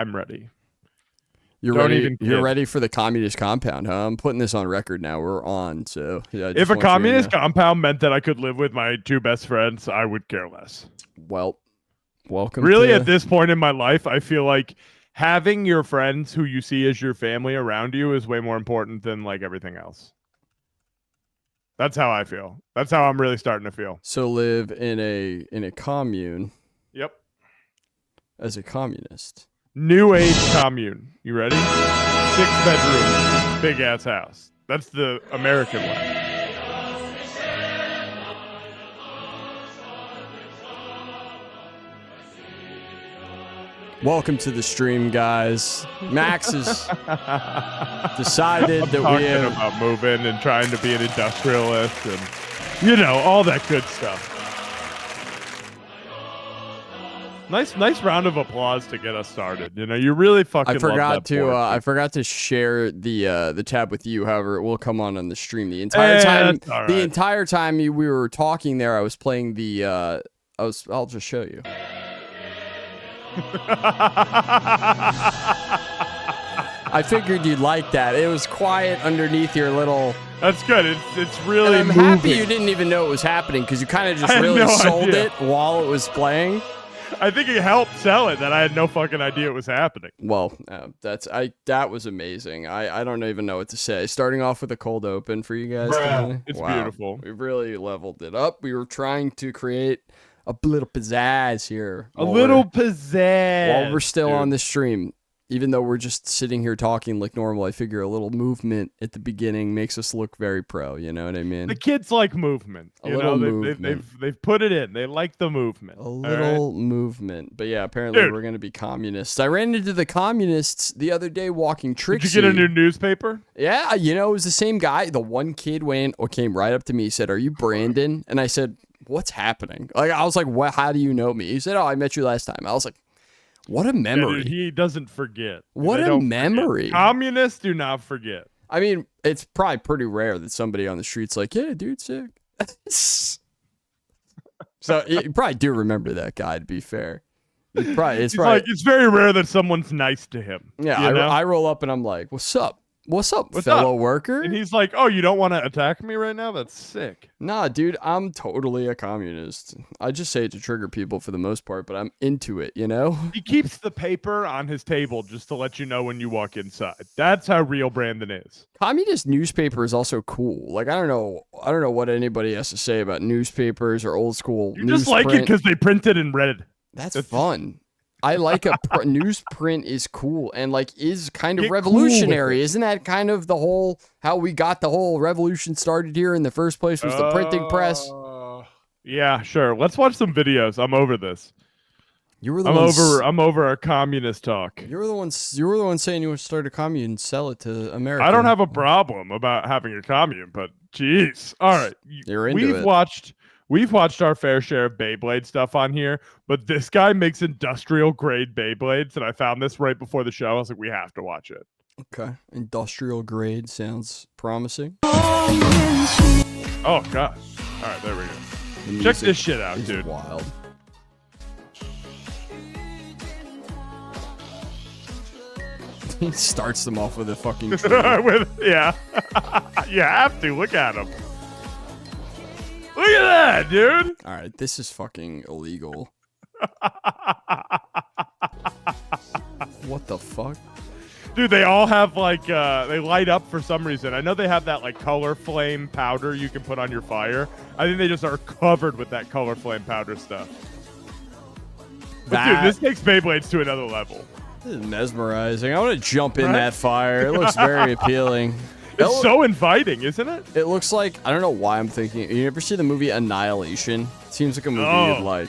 I'm ready. You're Don't ready. even You're kid. ready for the communist compound, huh? I'm putting this on record now. We're on. So yeah. I just If a want you to communist know. compound meant that I could live with my two best friends, I would care less. Well, welcome Really, at to. this point in my life, I feel like having your friends who you see as your family around you is way more important than like everything else. That's how I feel. That's how I'm really starting to feel. So live in a commune Yep. as a communist. New age commune. You ready? 6-bedroom, big ass house. That's the American way. Welcome to the stream, guys. Max has decided that we Talking have. about moving and trying to be an industrialist and all that good stuff. Nice round of applause to get us started. You really fucking. I forgot love that to. board, I forgot to share the tab with you. However, it will come on the stream the entire time. That's all The right. entire time we were talking there, I was playing the. I'll just show you. I figured you'd like that. It was quiet underneath your little. That's good. It's really. And I'm moving. happy you didn't even know it was happening because you kind of just I had really no sold idea. it while it was playing. I think it helped sell it that I had no fucking idea it was happening. Well, that was amazing. I don't even know what to say. Starting off with a cold open for you guys. Today. It's Wow. beautiful. We really leveled it up. We were trying to create a little pizzazz here. A little pizzazz. While we're still dude. on the stream. Even though we're just sitting here talking like normal, I figure a little movement at the beginning makes us look very pro. You know what I mean? The kids like movement. A little movement. They've put it in. They like the movement. A little movement. But yeah, apparently Dude. we're going to be communists. I ran into the communists the other day walking Trixie. Did you get a new newspaper? Yeah, it was the same guy. The one kid came right up to me. He said, "Are you Brandon?" And I said, "What's happening?" Like I was like, "What? How do you know me?" He said, "Oh, I met you last time." I was like, "What a memory!" Yeah, dude, he doesn't forget. What They a don't memory! forget. Communists do not forget. I mean, it's probably pretty rare that somebody on the street's like, "Yeah, dude, sick." So you probably do remember that guy. To be fair, It's very rare that someone's nice to him. Yeah, you know? I roll up and I'm like, "What's up? What's up, fellow worker?" And he's like, "Oh, you don't want to attack me right now? That's sick." Nah, dude, I'm totally a communist. I just say it to trigger people for the most part, but I'm into it, you know? He keeps the paper on his table just to let you know when you walk inside. That's how real Brandon is. Communist newspaper is also cool. Like I don't know what anybody has to say about newspapers or old school You just like it because they print it in red. That's fun. I like newsprint is cool and like is kind of Get cool with revolutionary. it. Isn't that kind of the whole how we got the whole revolution started here in the first place was the printing press? Yeah, sure. Let's watch some videos. I'm over this. You were the I'm over our communist talk. You were the one saying you would start a commune and sell it to America. I don't have a problem about having a commune, but geez. All right. You're into it. We've watched our fair share of Beyblade stuff on here, but this guy makes industrial grade Beyblades, and I found this right before the show. I was like, we have to watch it. Okay. Industrial grade sounds promising. Oh, gosh. All right, there we go. Check this shit out, dude. Wild. He starts them off with a fucking tree. Yeah. You have to. Look at him. Look at that, dude. All right, this is fucking illegal. What the fuck? Dude, they all have like they light up for some reason. I know they have that like color flame powder you can put on your fire. I think they just are covered with that color flame powder stuff. But dude, this takes Beyblades to another level. This is mesmerizing. I want to jump in that fire. It looks very appealing. It's so inviting, isn't it? It looks like, I don't know why I'm thinking. You ever see the movie Annihilation? It seems like a movie you'd like.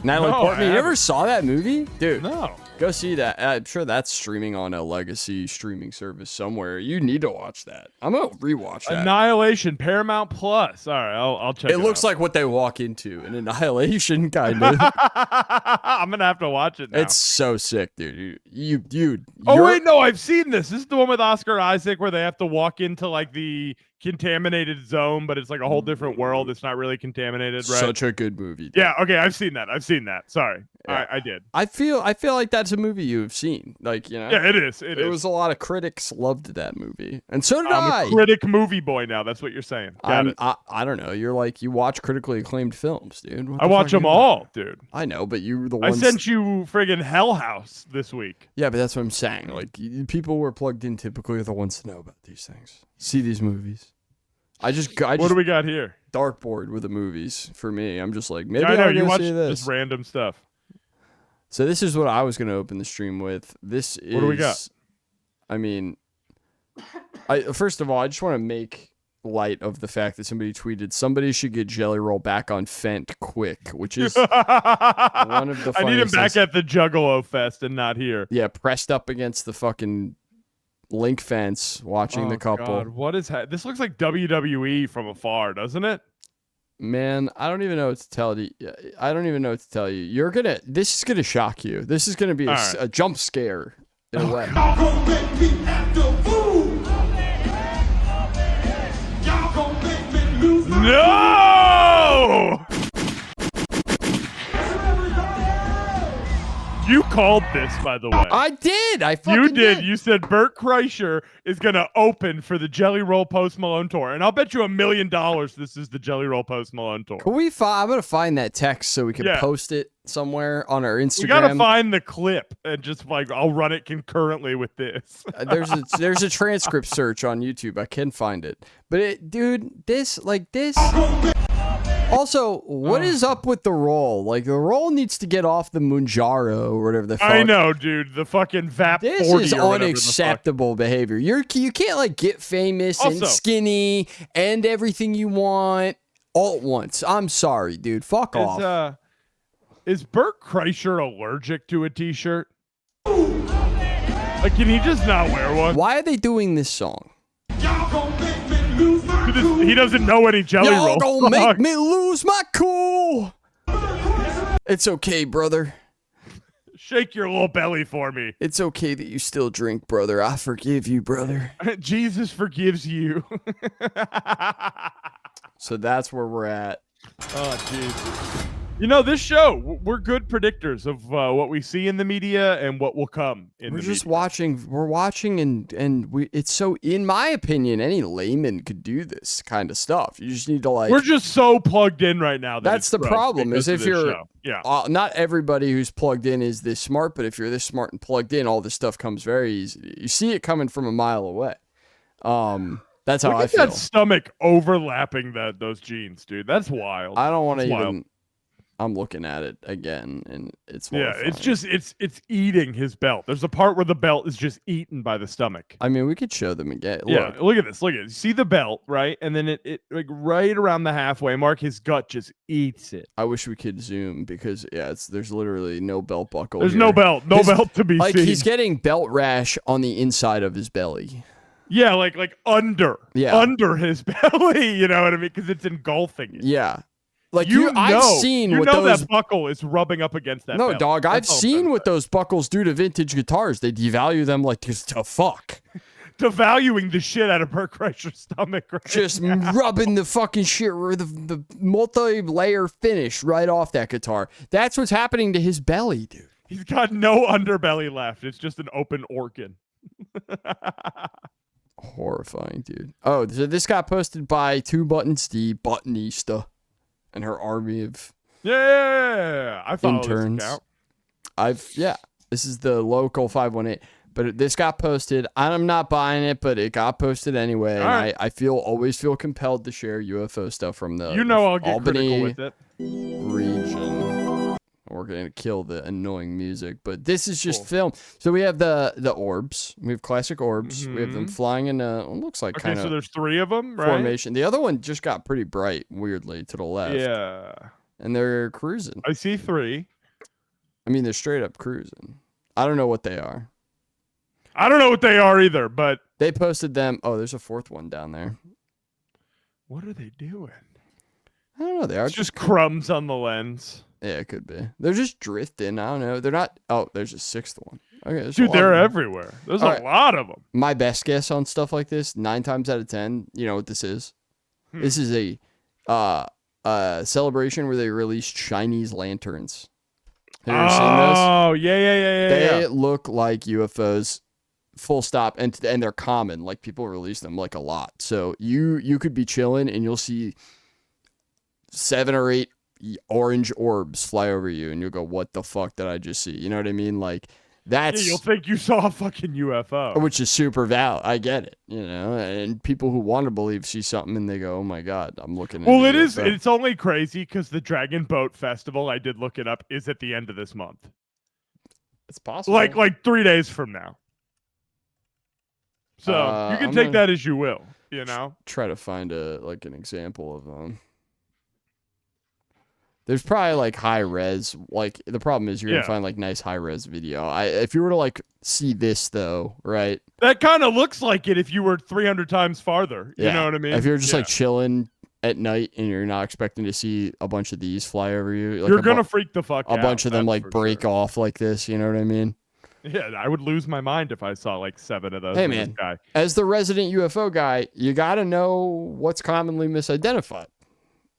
Natalie Portman, you never saw that movie? Dude. No. Go see that. I'm sure that's streaming on a legacy streaming service somewhere. You need to watch that. I'm going to rewatch that. Annihilation, Paramount Plus. All right, I'll check it out. It looks like what they walk into. An Annihilation, kind of. I'm going to have to watch it now. It's so sick, dude. Oh, wait, no, I've seen this. This is the one with Oscar Isaac where they have to walk into like the contaminated zone, but it's like a whole different world. It's not really contaminated, right? Such a good movie. Dude. Yeah, okay, I've seen that. Sorry. Yeah. I did. I feel like that's a movie you've seen. Like, you know. Yeah, it is. There was a lot of critics loved that movie, and so did I'm a critic movie boy now. That's what you're saying. Got it. I don't know. You're like, you watch critically acclaimed films, dude. I watch them all, dude. I know, but you were the I ones. sent you friggin' Hell House this week. Yeah, but that's what I'm saying. Like, people who are plugged in typically are the ones to know about these things, see these movies. I just what do we got here? Dartboard with the movies for me. I'm just like, maybe I know I'll you go watch see this. just random stuff. So this is what I was going to open the stream with. This is. What do we got? I mean, first of all, I just want to make light of the fact that somebody tweeted somebody should get Jelly Roll back on Fent quick, which is one of the funniest I need him back things. at the Juggalo Fest and not here. Yeah, pressed up against the fucking link fence, watching the couple. God, what is this? Looks like WWE from afar, doesn't it? Man, I don't even know what to tell you. I don't even know what to tell you. This is gonna shock you. This is gonna be a jump scare in a way. Y'all gon' make me act a fool. Y'all gon' make me lose my No! You called this, by the way. I did. I You fucking did. You said Bert Kreischer is going to open for the Jelly Roll Post Malone tour. And I'll bet you $1 million this is the Jelly Roll Post Malone tour. Can we I'm gonna find that text so we can post it somewhere on our Instagram. We gotta find the clip and just like I'll run it concurrently with this. There's a transcript search on YouTube. I can find it. But dude, this. Also, what is up with the roll? Like, the roll needs to get off the Munjaro or whatever the fuck. I know, dude. The fucking VAP 40 This is or whatever unacceptable behavior. You can't like get famous and skinny and everything you want all at once. I'm sorry, dude. Fuck off. Is Bert Kreischer allergic to a t-shirt? Like, can he just not wear one? Why are they doing this song? Y'all gon' make me lose my cool. He doesn't know any Jelly Roll. Y'all gonna make me lose my cool. It's okay, brother. Shake your little belly for me. It's okay that you still drink, brother. I forgive you, brother. Jesus forgives you. So that's where we're at. Oh, Jesus. You know, this show, we're good predictors of what we see in the media and what will come in the media. We're just watching. We're watching, and it's so, in my opinion, any layman could do this kind of stuff. You just need to like. We're just so plugged in right now. That's the problem. Is if you're, not everybody who's plugged in is this smart, but if you're this smart and plugged in, all this stuff comes very easy. You see it coming from a mile away. That's how I feel. That stomach overlapping those jeans, dude. That's wild. I don't want to even. I'm looking at it again, and it's horrifying. It's just it's eating his belt. There's a part where the belt is just eaten by the stomach. I mean, we could show them again. Yeah, look at this. Look at it. You see the belt, right? And then it like right around the halfway mark, his gut just eats it. I wish we could zoom because there's literally no belt buckle. There's no belt to be like seen. He's getting belt rash on the inside of his belly. Yeah, like under his belly. You know what I mean? Because it's engulfing it. Yeah. Like I've seen what those that buckle is rubbing up against that. No, belt. dog. I've seen what those buckles do to vintage guitars. They devalue them like just to fuck. Devaluing the shit out of Bert Kreischer's stomach. Right just rubbing the fucking shit, the multi-layer finish right off that guitar. That's what's happening to his belly, dude. He's got no underbelly left. It's just an open organ. Horrifying, dude. Oh, so this got posted by 2 Buttons, the Buttonista. And her army of I follow interns. This account. This is the local 518. But this got posted. I'm not buying it, but it got posted anyway. And right. I always feel compelled to share UFO stuff from the I'll get Albany critical with it. Region. We're gonna kill the annoying music, but this is just film. So we have the orbs. We have classic orbs. We have them flying in a looks like kind of. So there's 3 of them, right? Formation. The other one just got pretty bright, weirdly, to the left. Yeah. And they're cruising. I see 3. I mean, they're straight up cruising. I don't know what they are. I don't know what they are either, but they posted them. Oh, there's a 4th one down there. What are they doing? I don't know. They are just crumbs on the lens. Yeah, it could be. They're just drifting. I don't know. They're not. Oh, there's a 6th one. Okay, dude, they're everywhere. There's a lot of them. My best guess on stuff like this, 9 times out of 10, you know what this is? This is a celebration where they released Chinese lanterns. Have you ever seen those? Oh, yeah. They look like UFOs, full stop, and they're common. Like people release them like a lot. So you could be chilling and you'll see 7 or 8 orange orbs fly over you, and you'll go, "What the fuck did I just see?" You know what I mean? Like that's you'll think you saw a fucking UFO, which is super valid. I get it, and people who want to believe see something and they go, "Oh my god, I'm looking." Well, at it is. It's only crazy because the Dragon Boat Festival, I did look it up, is at the end of this month. It's possible. Like 3 days from now. So you can take that as you will. Try to find an example of them. There's probably like high res. Like the problem is you're gonna find like nice high res video. If you were to like see this though, right? That kind of looks like it if you were 300 times farther. You know what I mean? If you're just like chilling at night and you're not expecting to see a bunch of these fly over you, like you're gonna freak the fuck out. A bunch of them like break off like this. You know what I mean? Yeah, I would lose my mind if I saw like 7 of those. Hey man, as the resident UFO guy, you gotta know what's commonly misidentified.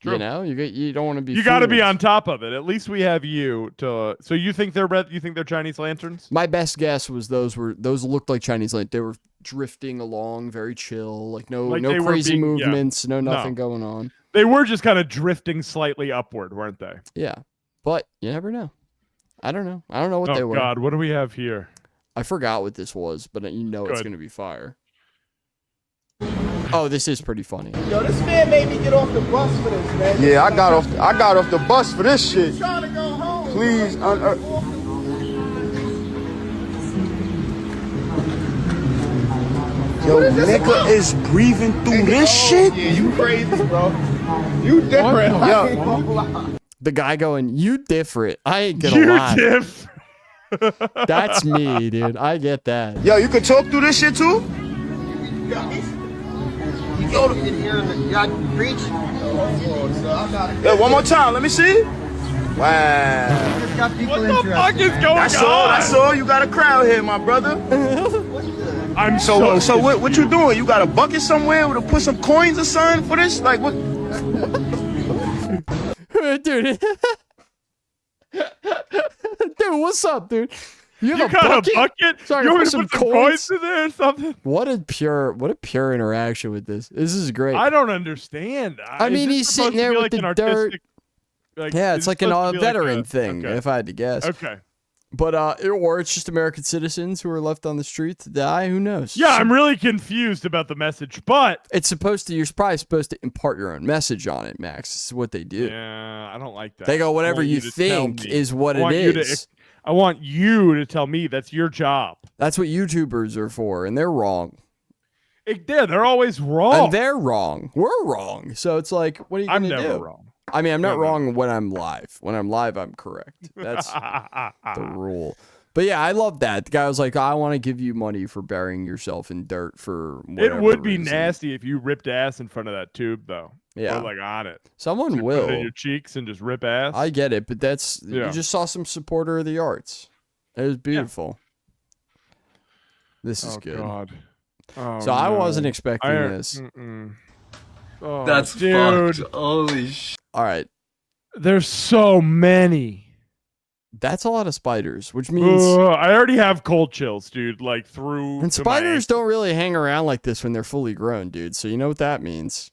True. You don't want to be. You got to be on top of it. At least we have you to. So you think they're red? You think they're Chinese lanterns? My best guess was those looked like Chinese lanterns. They were drifting along, very chill, like no crazy movements, nothing going on. They were just kind of drifting slightly upward, weren't they? Yeah, but you never know. I don't know. I don't know what they were. Oh God, what do we have here? I forgot what this was, but it's gonna be fire. Oh, this is pretty funny. Yo, this man made me get off the bus for this, man. Yeah, I got off the bus for this shit. I'm trying to go home. Please, Yo, nigga is breathing through this shit? Yeah, you crazy, bro. You different. Yo. The guy going, "You different." I ain't gonna lie. You diff. That's me, dude. I get that. Yo, you can talk through this shit too? You go to here and you got preach. Yo, one more time, let me see. Wow. What the fuck is going on? That's all. You got a crowd here, my brother. I'm so what you doing? You got a bucket somewhere to put some coins or something for this? Like what? Dude. Dude, what's up, dude? You got a bucket? Sorry, you want put to some put some coins in there or something? What a pure interaction with this. This is great. I don't understand. I mean, he's sitting there with the dirt. Yeah, it's like a veteran thing, if I had to guess. Okay. But or it's just American citizens who are left on the street to die. Who knows? Yeah, I'm really confused about the message, but it's you're probably supposed to impart your own message on it, Max. This is what they do. Yeah, I don't like that. They go, whatever you think is what it is. I want you to tell me that's your job. That's what YouTubers are for, and they're wrong. They're always wrong. And they're wrong. We're wrong. So it's like, what are you going to do? I'm never wrong. I mean, I'm not wrong when I'm live. When I'm live, I'm correct. That's the rule. But yeah, I love that. The guy was like, I want to give you money for burying yourself in dirt for whatever It would be reason. nasty if you ripped ass in front of that tube, though. Yeah. Or like on it. Someone will. Put it in your cheeks and just rip ass. I get it, but you just saw some supporter of the arts. It was beautiful. Yeah. This is good. God. Oh, so I wasn't expecting this. Oh, that's dude. fucked. Holy shit. All right. There's so many. That's a lot of spiders, which means I already have cold chills, dude. Like through. And spiders don't really hang around like this when they're fully grown, dude. So you know what that means.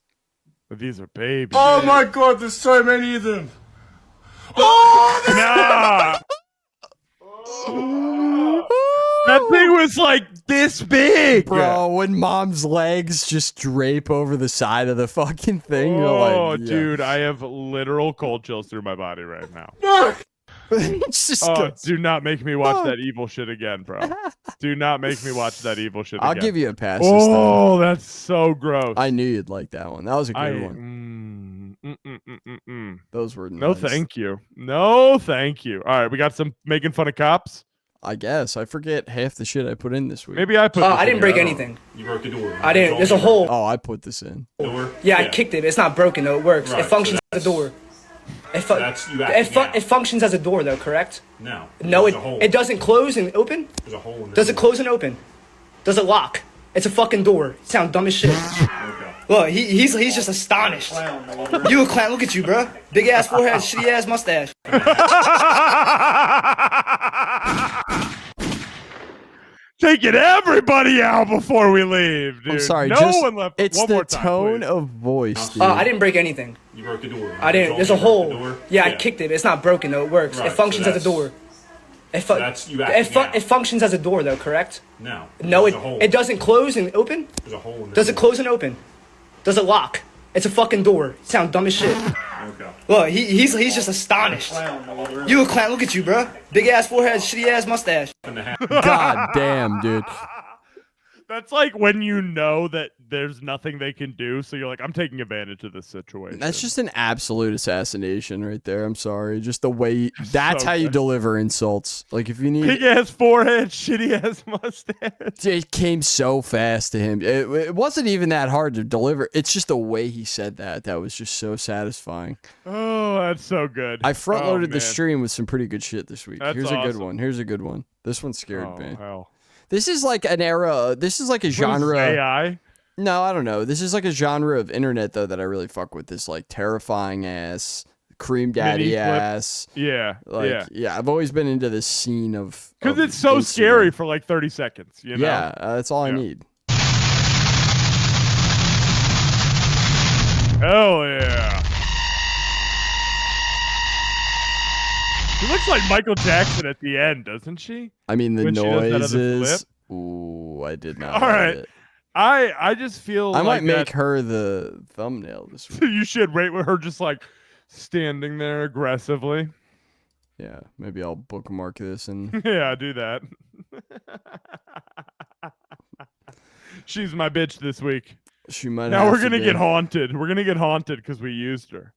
But these are babies. Oh my God! There's so many of them. Oh nah. That thing was like this big, bro. When mom's legs just drape over the side of the fucking thing. Oh, dude, I have literal cold chills through my body right now. Do not make me watch that evil shit again, bro. Do not make me watch that evil shit again. I'll give you a pass. Oh, that's so gross. I knew you'd like that one. That was a good one. Those were nice. No, thank you. No, thank you. All right, we got some making fun of cops. I guess. I forget half the shit I put in this week. Maybe I put I didn't break anything. You broke the door. I didn't. There's a hole. Oh, I put this in. Door? Yeah, I kicked it. It's not broken, though. It works. Right, it functions as a door. It functions as a door, though, correct? No. No, it doesn't close and open? There's a hole in there. Does it close and open? Does it lock? It's a fucking door. You sound dumb as shit. Okay. Look, he's just astonished. You a clown? Look at you, bro. Big ass forehead, shitty ass mustache. Taking everybody out before we leave, dude. I'm sorry. No just, one left. It's One the more time, tone please. of voice, dude. I didn't break anything. You broke the door. I didn't. There's a You broke hole. the door? Yeah, I kicked it. It's not broken though. It works. Right, It functions so as a door. that's you acting out. It functions as a door though, correct? No. No, There's a hole. it doesn't close and open. There's a hole in the Does it close and open? Does it lock? It's a fucking door. You sound dumb as shit. Okay. Look, he's just astonished. You a clown? Look at you, bro. Big ass forehead, shitty ass mustache. God damn, dude. That's like when you know that there's nothing they can do, so you're like, I'm taking advantage of this situation. That's just an absolute assassination right there. I'm sorry. Just the way that's So how you good. deliver insults. Like if you need big ass forehead, shitty ass mustache. it came so fast to him. It wasn't even that hard to deliver. It's just the way he said that was just so satisfying. Oh, that's so good. I front loaded Oh, the man. stream with some pretty good shit this week. That's Here's a good awesome. one. Here's a good one. This one scared Oh, me. hell. This is like an era. This is like a What is genre. AI? No, I don't know. This is like a genre of internet though that I really fuck with. This like terrifying ass, cream daddy Mini clip. ass. Yeah, Like yeah. I've always been into this scene of Because of it's so Instagram. scary for like 30 seconds, you know? Yeah, that's all I Yeah. need. Hell yeah. She looks like Michael Jackson at the end, doesn't she? I mean the When she does that other noises. flip? Ooh, I did not. All like right. it. I just feel I like might make her the thumbnail this week. you should rate with her just like standing there aggressively. Yeah, maybe I'll bookmark this and Yeah, do that. She's my bitch this week. she might. Now have we're to gonna be. get haunted. We're gonna get haunted because we used her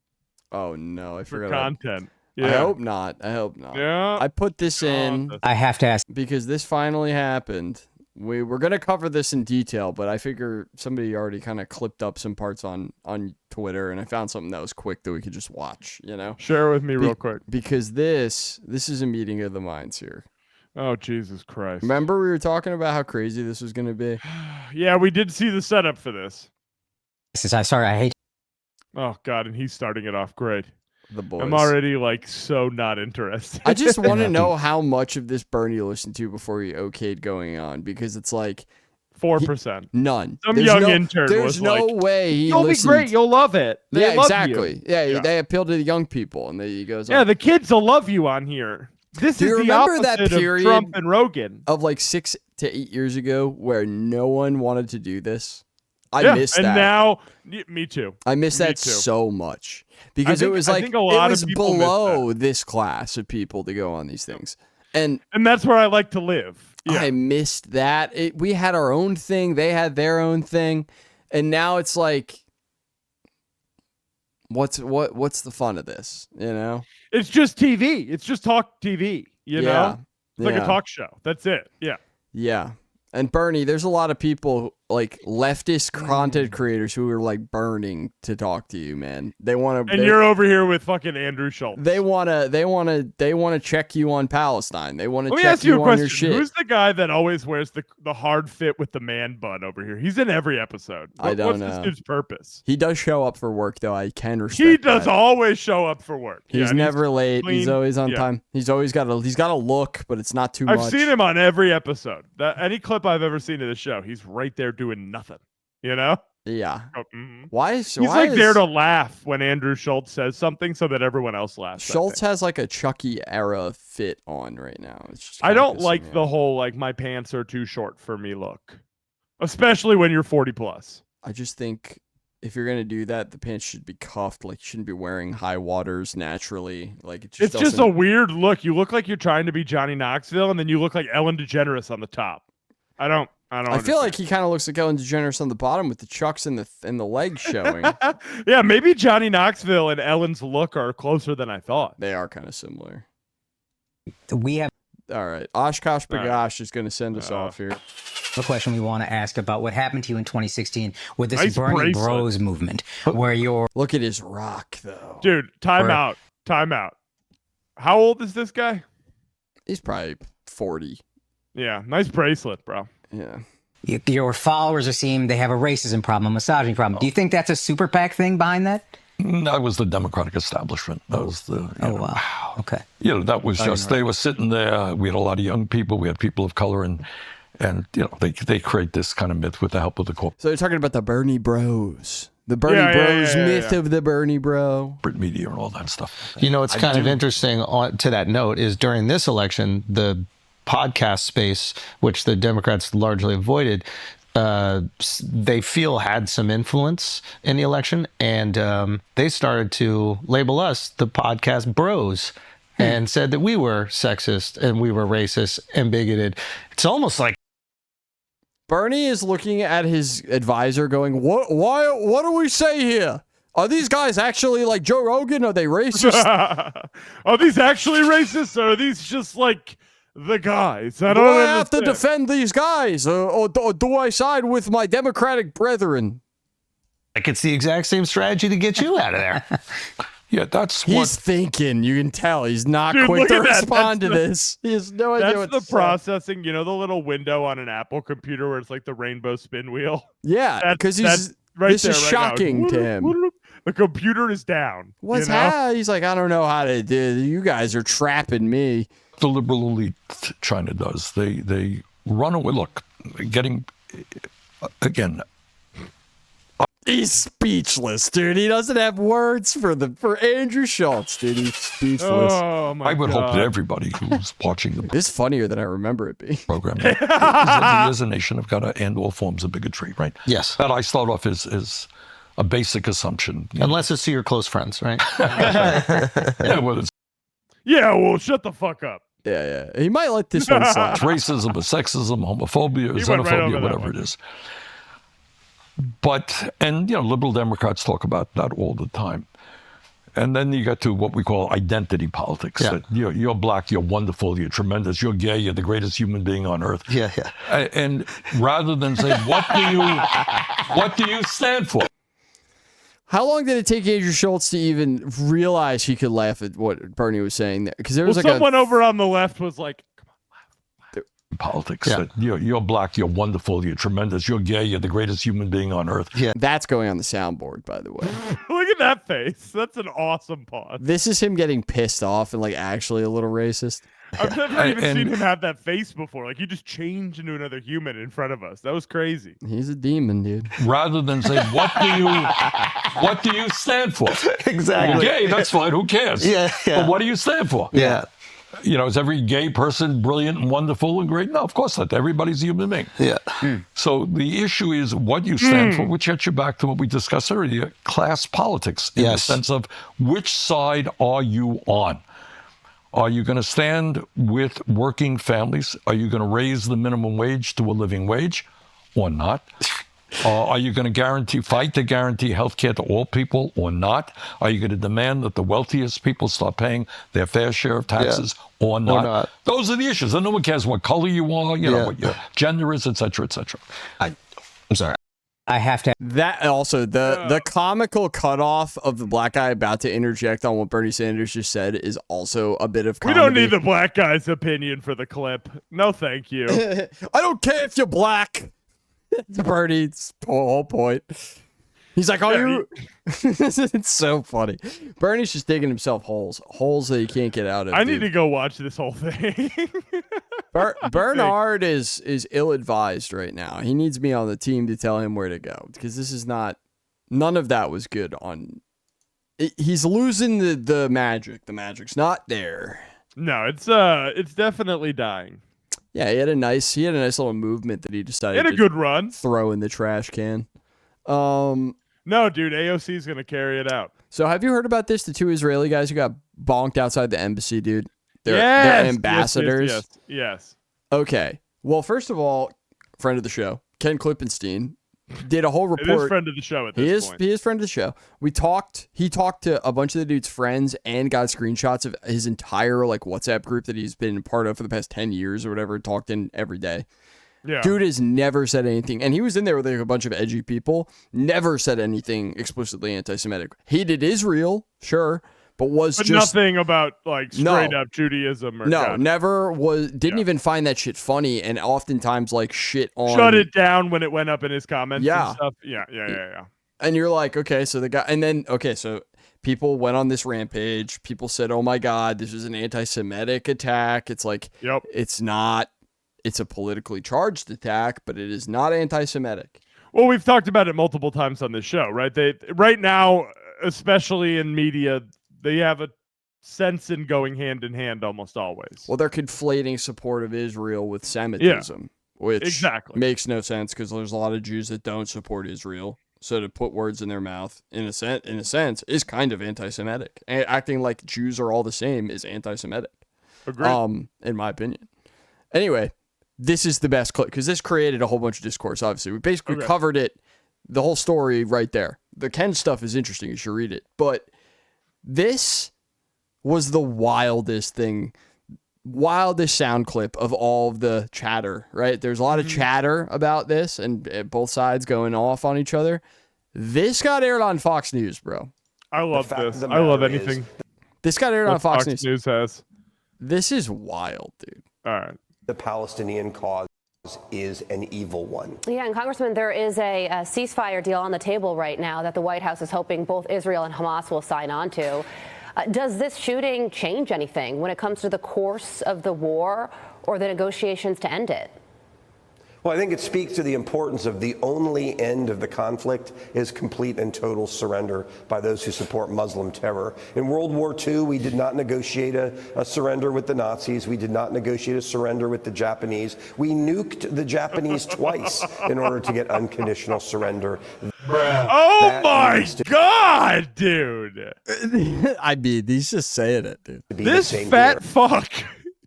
Oh no, I for forgot. content. I Yeah. hope not. I hope not. Yeah. I put this in Oh, I have to ask. because this finally happened. We were gonna cover this in detail, but I figure somebody already kind of clipped up some parts on Twitter, and I found something that was quick that we could just watch. You know, Share with me real quick. because this is a meeting of the minds here. Oh, Jesus Christ. Remember we were talking about how crazy this was gonna be. Yeah, we did see the setup for this. Sorry, I hate. Oh, God, and he's starting it off great. The boys. I'm already, like, so not interested. I just want to know how much of this Bernie listened to before he okayed going on, because it's like 4%. none. Some There's young no, intern There's was no like, way he You'll listened. be great. You'll love it. They Yeah, love you." exactly. Yeah, Yeah. they appeal to the young people, and he goes, Yeah, on. the kids will love you on here. This Do is you the remember that opposite period of Trump and Rogan. of like 6 to 8 years ago where no one wanted to do this. I Yeah, miss and that. now, me too. I miss me that too. so much because think- it was I like think a lot it of was people miss below this class of people to go on these things, and And that's where I like to live. Yeah. I missed that. We had our own thing, they had their own thing, and now it's like, what's the fun of this? You know? It's just TV. It's just talk TV. You know? It's like a Yeah. talk show. That's it. Yeah. Yeah. And Bernie, there's a lot of people like leftist content creators who are like burning to talk to you, man. They want to. And you're over here with fucking Andrew Schultz. They want to check you on Palestine. They want to Let me check ask you a on your question. shit. Who's the guy that always wears the hard fit with the man bun over here? He's in every episode. I don't What's know. this dude's purpose? He does show up for work though. I can respect. He does that. always show up for work. He's Yeah, and never late. He's clean. always on Yeah. time. He's got a look, but it's not too I've much. seen him on every episode. Any clip I've ever seen of the show, he's right there doing nothing. You know? Yeah. Oh, mhm. He's He's like there to laugh when Andrew Schultz says something so that everyone else laughs. I Schultz think. has like a Chucky era fit on right now. It's just I kinda don't pissing like me the off. whole like my pants are too short for me look. Especially when you're 40 plus. I just think if you're gonna do that, the pants should be cuffed. Like you shouldn't be wearing high waters naturally. Like it just It's just a doesn't- weird look. You look like you're trying to be Johnny Knoxville and then you look like Ellen DeGeneres on the top. I don't I feel like he kind of looks like Ellen DeGeneres on the bottom with the chucks and the legs showing. Yeah, maybe Johnny Knoxville and Ellen's look are closer than I thought. They are kind of similar. We have All right, Oshkosh All right. Bagosh is going to send us off here. a question we want to ask about what happened to you in 2016 with this Nice Bernie bracelet. Bros movement, where you're Look at his rock though. Dude, time Or- out. Time out. How old is this guy? He's probably 40. Yeah, nice bracelet, bro. Yeah. Your followers are seeing they have a racism problem, a misogyny problem. Do you think that's a super PAC thing behind that? That was the Democratic establishment. That was the. Wow. Okay. That was just they were sitting there. We had a lot of young people. We had people of color, and they create this kind of myth with the help of the corporate. So they're talking about the Bernie Bros. The Bernie Bros myth of the Bernie Bro. Media and all that stuff. It's kind of interesting to that note is during this election, the podcast space, which the Democrats largely avoided, they feel had some influence in the election, and they started to label us the podcast bros and said that we were sexist and we were racist and bigoted. It's almost like Bernie is looking at his advisor going, what do we say here? Are these guys actually like Joe Rogan? Are they racist? Are these actually racist, or are these just like the guys? Do I have to defend these guys, or do I side with my Democratic brethren? Like it's the exact same strategy to get you out of there. Yeah, that's he's thinking. You can tell he's not quick to respond to this. He has no idea what That's the processing. The little window on an Apple computer where it's like the rainbow spin wheel. Yeah, because this is shocking to him. The computer is down. What's He's like, I don't know how to do. You guys are trapping me. The liberal elite China does. They run away. Look, getting again. He's speechless, dude. He doesn't have words for Andrew Schultz, dude. He's speechless. Oh my I would God. hope that everybody who's watching the It's funnier than I remember it being. program is that we as a nation have got to end all forms of bigotry, right? Yes. That I start off as a basic assumption. Unless it's to your close friends, right? Well, shut the fuck up. Yeah. He might let this one slide. It's racism, or sexism, homophobia, or You went right xenophobia, over that whatever one. it is. But, liberal Democrats talk about that all the time. And then you get to what we call identity politics. Yeah. That you're black, you're wonderful, you're tremendous, you're gay, you're the greatest human being on earth. Yeah. And rather than say, what do you stand for? How long did it take Andrew Schultz to even realize he could laugh at what Bernie was saying there? Because there was someone over on the left was like, politics. Yeah. That you're black, you're wonderful, you're tremendous, you're gay, you're the greatest human being on earth. Yeah. That's going on the soundboard, by the way. look at that face. That's an awesome pause. This is him getting pissed off and like actually a little racist. I've never even And- seen him have that face before. Like, he just changed into another human in front of us. That was crazy. He's a demon, dude. Rather than say, what do you stand for? Exactly. You're gay, that's fine, who cares? Yeah. But what do you stand for? Yeah. Is every gay person brilliant and wonderful and great? No, of course not. Everybody's a human being. Yeah. So the issue is what you stand for, which gets you back to what we discussed earlier, class politics, in the Yes. sense of which side are you on? Are you going to stand with working families? Are you going to raise the minimum wage to a living wage or not? Are you going to fight to guarantee health care to all people or not? Are you going to demand that the wealthiest people start paying their fair share of taxes or not? Those are the issues. And no one cares what color you are, what your gender is, et cetera, et cetera. I'm sorry. I have to. That also, the comical cutoff of the black guy about to interject on what Bernie Sanders just said is also a bit of comedy. We don't need the black guy's opinion for the clip. No, thank you. I don't care if you're black. It's Bernie's whole point. He's like, it's so funny. Bernie's just digging himself holes that he can't get out of. I need to go watch this whole thing. Bernard is ill-advised right now. He needs me on the team to tell him where to go, because this is not. None of that was good. He's losing the magic. The magic's not there. No, it's definitely dying. Yeah, he had a nice little movement that he decided He had a to good run. throw in the trash can. No, dude, AOC is gonna carry it out. So have you heard about this? The two Israeli guys who got bonked outside the embassy, dude. They're Yes! ambassadors. Yes. Okay. Well, first of all, friend of the show, Ken Klippenstein, did a whole report. It is friend of the show at this point. He is friend of the show. He talked to a bunch of the dude's friends and got screenshots of his entire WhatsApp group that he's been part of for the past 10 years or whatever, talked in every day. Yeah. Dude has never said anything. And he was in there with a bunch of edgy people. Never said anything explicitly anti-Semitic. Hated Israel, sure. but was But just nothing about like straight No. up Judaism or no, God. never was. Didn't even find that shit funny, and oftentimes like shit on. Shut it down when it went up in his comments Yeah. and stuff. Yeah. And you're like, okay, so the guy, and then okay, so people went on this rampage. People said, "Oh my God, this is an anti-Semitic attack." It's like, it's not. It's a politically charged attack, but it is not anti-Semitic. Well, we've talked about it multiple times on this show, right? Right now, especially in media, they have a sense in going hand in hand almost always. Well, they're conflating support of Israel with Semitism, which exactly makes no sense because there's a lot of Jews that don't support Israel. So to put words in their mouth, in a sense, is kind of anti-Semitic. Acting like Jews are all the same is anti-Semitic. Agreed. In my opinion. Anyway, this is the best clip because this created a whole bunch of discourse. Obviously, we basically covered it, the whole story right there. The Ken stuff is interesting. You should read it, but this was the wildest sound clip of all of the chatter, right? There's a lot of chatter about this and both sides going off on each other. This got aired on Fox News, bro. I love this. I love anything. This got aired on Fox News. Has. This is wild, dude. All right. The Palestinian cause is an evil one. Yeah, and Congressman, there is a ceasefire deal on the table right now that the White House is hoping both Israel and Hamas will sign on to. Does this shooting change anything when it comes to the course of the war or the negotiations to end it? Well, I think it speaks to the importance of the only end of the conflict is complete and total surrender by those who support Muslim terror. In World War II, we did not negotiate a surrender with the Nazis. We did not negotiate a surrender with the Japanese. We nuked the Japanese twice in order to get unconditional surrender. Oh my God, dude. I mean, he's just saying it, dude. This fat fuck.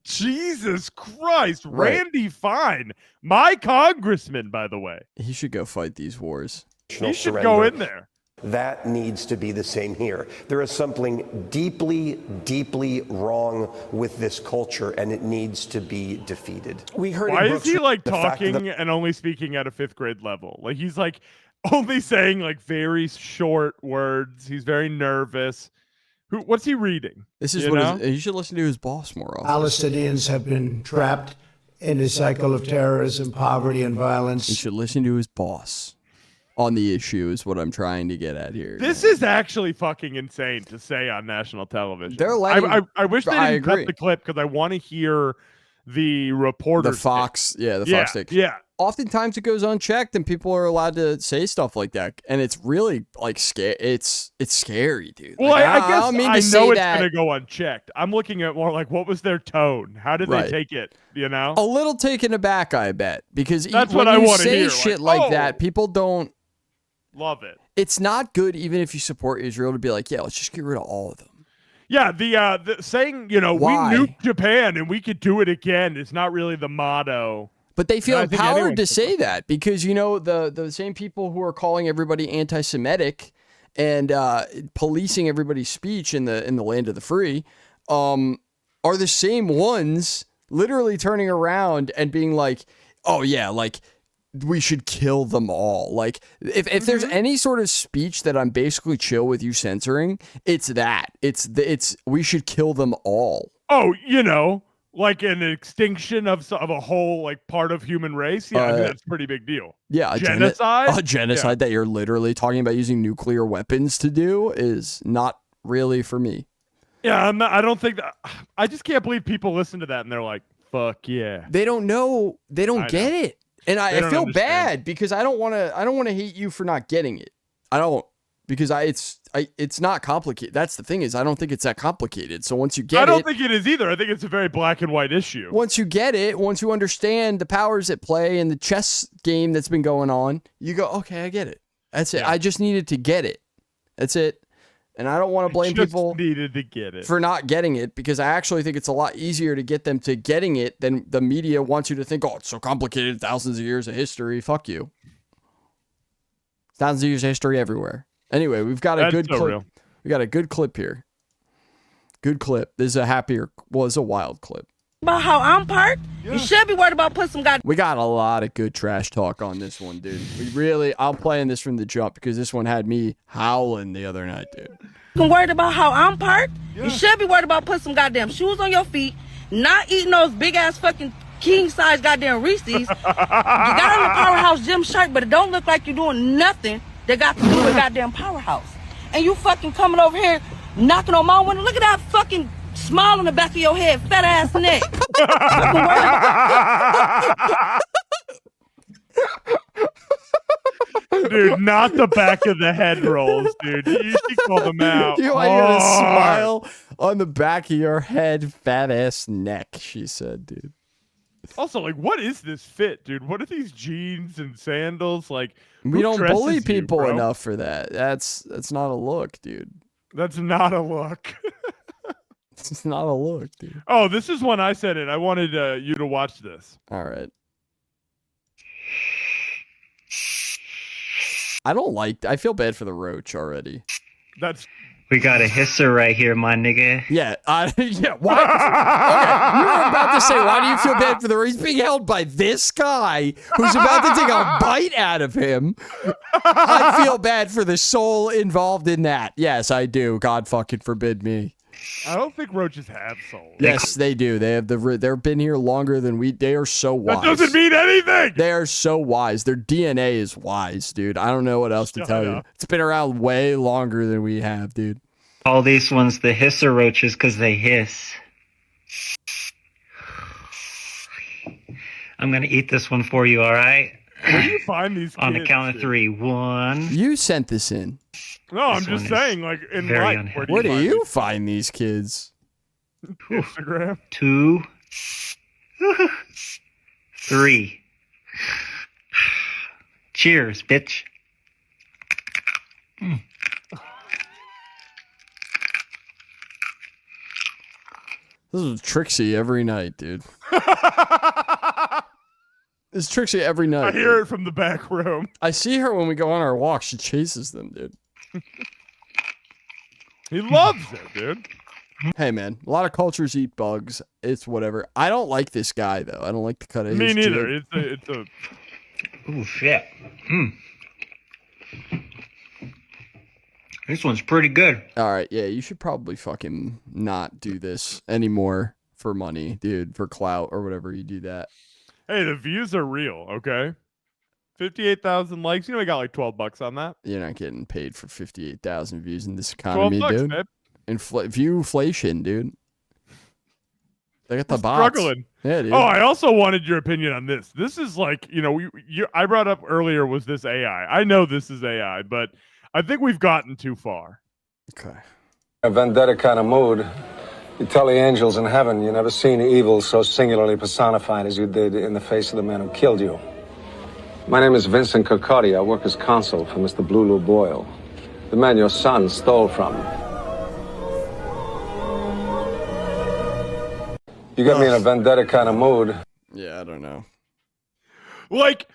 Jesus Christ. Right. Randy Fine. My congressman, by the way. He should go fight these wars. He should go in there. That needs to be the same here. There is something deeply, deeply wrong with this culture, and it needs to be defeated. We heard. Why is he like talking and only speaking at a 5th grade level? Like he's like only saying like very short words. He's very nervous. What's he reading? This is you should listen to his boss more often. Palestinians have been trapped in a cycle of terrorism, poverty, and violence. You should listen to his boss on the issue is what I'm trying to get at here. This is actually fucking insane to say on national television. They're letting, I wish they didn't cut the clip because I want to hear the reporter. The Fox, the Fox take. Yeah. Oftentimes it goes unchecked and people are allowed to say stuff like that. And it's really like scary. It's scary, dude. Well, like, I guess don't mean I to say know it's that. going to go unchecked. I'm looking at more like what was their tone? How did they take it? You know? A little taken aback, I bet. Because that's when what I you want to say hear. shit like that, people don't love it. It's not good even if you support Israel to be like, yeah, let's just get rid of all of them. Yeah, the saying, we nuked Japan and we could do it again is not really the motto. But they feel empowered to say that because, the same people who are calling everybody anti-Semitic and policing everybody's speech in the land of the free are the same ones literally turning around and being like, oh, yeah, like, we should kill them all. Like, if there's any sort of speech that I'm basically chill with you censoring, it's that. It's we should kill them all. Oh, like an extinction of a whole like part of human race. Yeah, I think that's a pretty big deal. Yeah, genocide. A genocide that you're literally talking about using nuclear weapons to do is not really for me. Yeah, I don't think that. I just can't believe people listen to that and they're like, "Fuck yeah." They don't know. They don't get it. And I feel bad because I don't want to hate you for not getting it. I don't because it's not complicated. That's the thing is I don't think it's that complicated. So once you get it, I don't think it is either. I think it's a very black and white issue. Once you get it, once you understand the powers at play and the chess game that's been going on, you go, okay, I get it. That's it. I just needed to get it. That's it. And I don't want to blame people needed to get it for not getting it because I actually think it's a lot easier to get them to getting it than the media wants you to think, oh, it's so complicated, thousands of years of history. Fuck you. Thousands of years of history everywhere. Anyway, we've got a good clip. Real. We got a good clip here. Good clip. This is a wild clip. About how I'm parked? Yeah. You should be worried about putting some We got a lot of good trash talk on this one, dude. I'm playing this from the jump because this one had me howling the other night, dude. You worried about how I'm parked? Yeah. You should be worried about putting some goddamn shoes on your feet, not eating those big ass fucking king size goddamn Reese's. You got on the Powerhouse gym shirt, but it don't look like you're doing nothing that got to do with goddamn Powerhouse. And you fucking coming over here knocking on my window. Look at that fucking smile on the back of your head, fat ass neck. Dude, not the back of the head rolls, dude. You should call them out. You want you to smile on the back of your head, fat ass neck, she said, dude. Also, like, what is this fit, dude? What are these jeans and sandals? Like, we don't bully people bro? enough for that. That's not a look, dude. That's not a look. It's not a look, dude. Oh, this is one I said it. I wanted you to watch this. All right. I feel bad for the roach already. We got a hisser right here, my nigga. Yeah, yeah. Why? Okay, you were about to say, why do you feel bad for the roach? He's being held by this guy who's about to take a bite out of him. I feel bad for the soul involved in that. Yes, I do. God fucking forbid me. I don't think roaches have souls. Yes, they do. They have they've been here longer than we. They are so wise. That doesn't mean anything. They are so wise. Their DNA is wise, dude. I don't know what else to tell you. It's been around way longer than we have, dude. All these ones, the hisser roaches, because they hiss. I'm gonna eat this one for you. All right. Where do you find these kids? On the count of 3. 1. You sent this in. No, I'm just saying, like, in life. Where do you find these kids? Instagram. 2. 3. Cheers, bitch. This is Trixie every night, dude. It's Trixie every night. I hear it from the back room. I see her when we go on our walk. She chases them, dude. He loves it, dude. Hey, man. A lot of cultures eat bugs. It's whatever. I don't like this guy, though. I don't like the cut of his Me neither. jib. It's a... Ooh, shit. This one's pretty good. All right, yeah, you should probably fucking not do this anymore for money, dude, for clout or whatever you do that. Hey, the views are real, okay? 58,000 likes. You know, I got like $12 on that. You're not getting paid for 58,000 views in this economy, $12, dude. man. Viewflation, dude. They got the bots. Struggling. Yeah, dude. Oh, I also wanted your opinion on this. This is like, you know, I brought up earlier, was this AI? I know this is AI, but I think we've gotten too far. Okay. A vendetta kind of mood. You tell the angels in heaven you never seen evil so singularly personified as you did in the face of the man who killed you. My name is Vincent Kirkcaldy. I work as consul for Mr. Blue Boyle, the man your son stole from. You got me in a vendetta kind of mood. Yeah, I don't know. Like,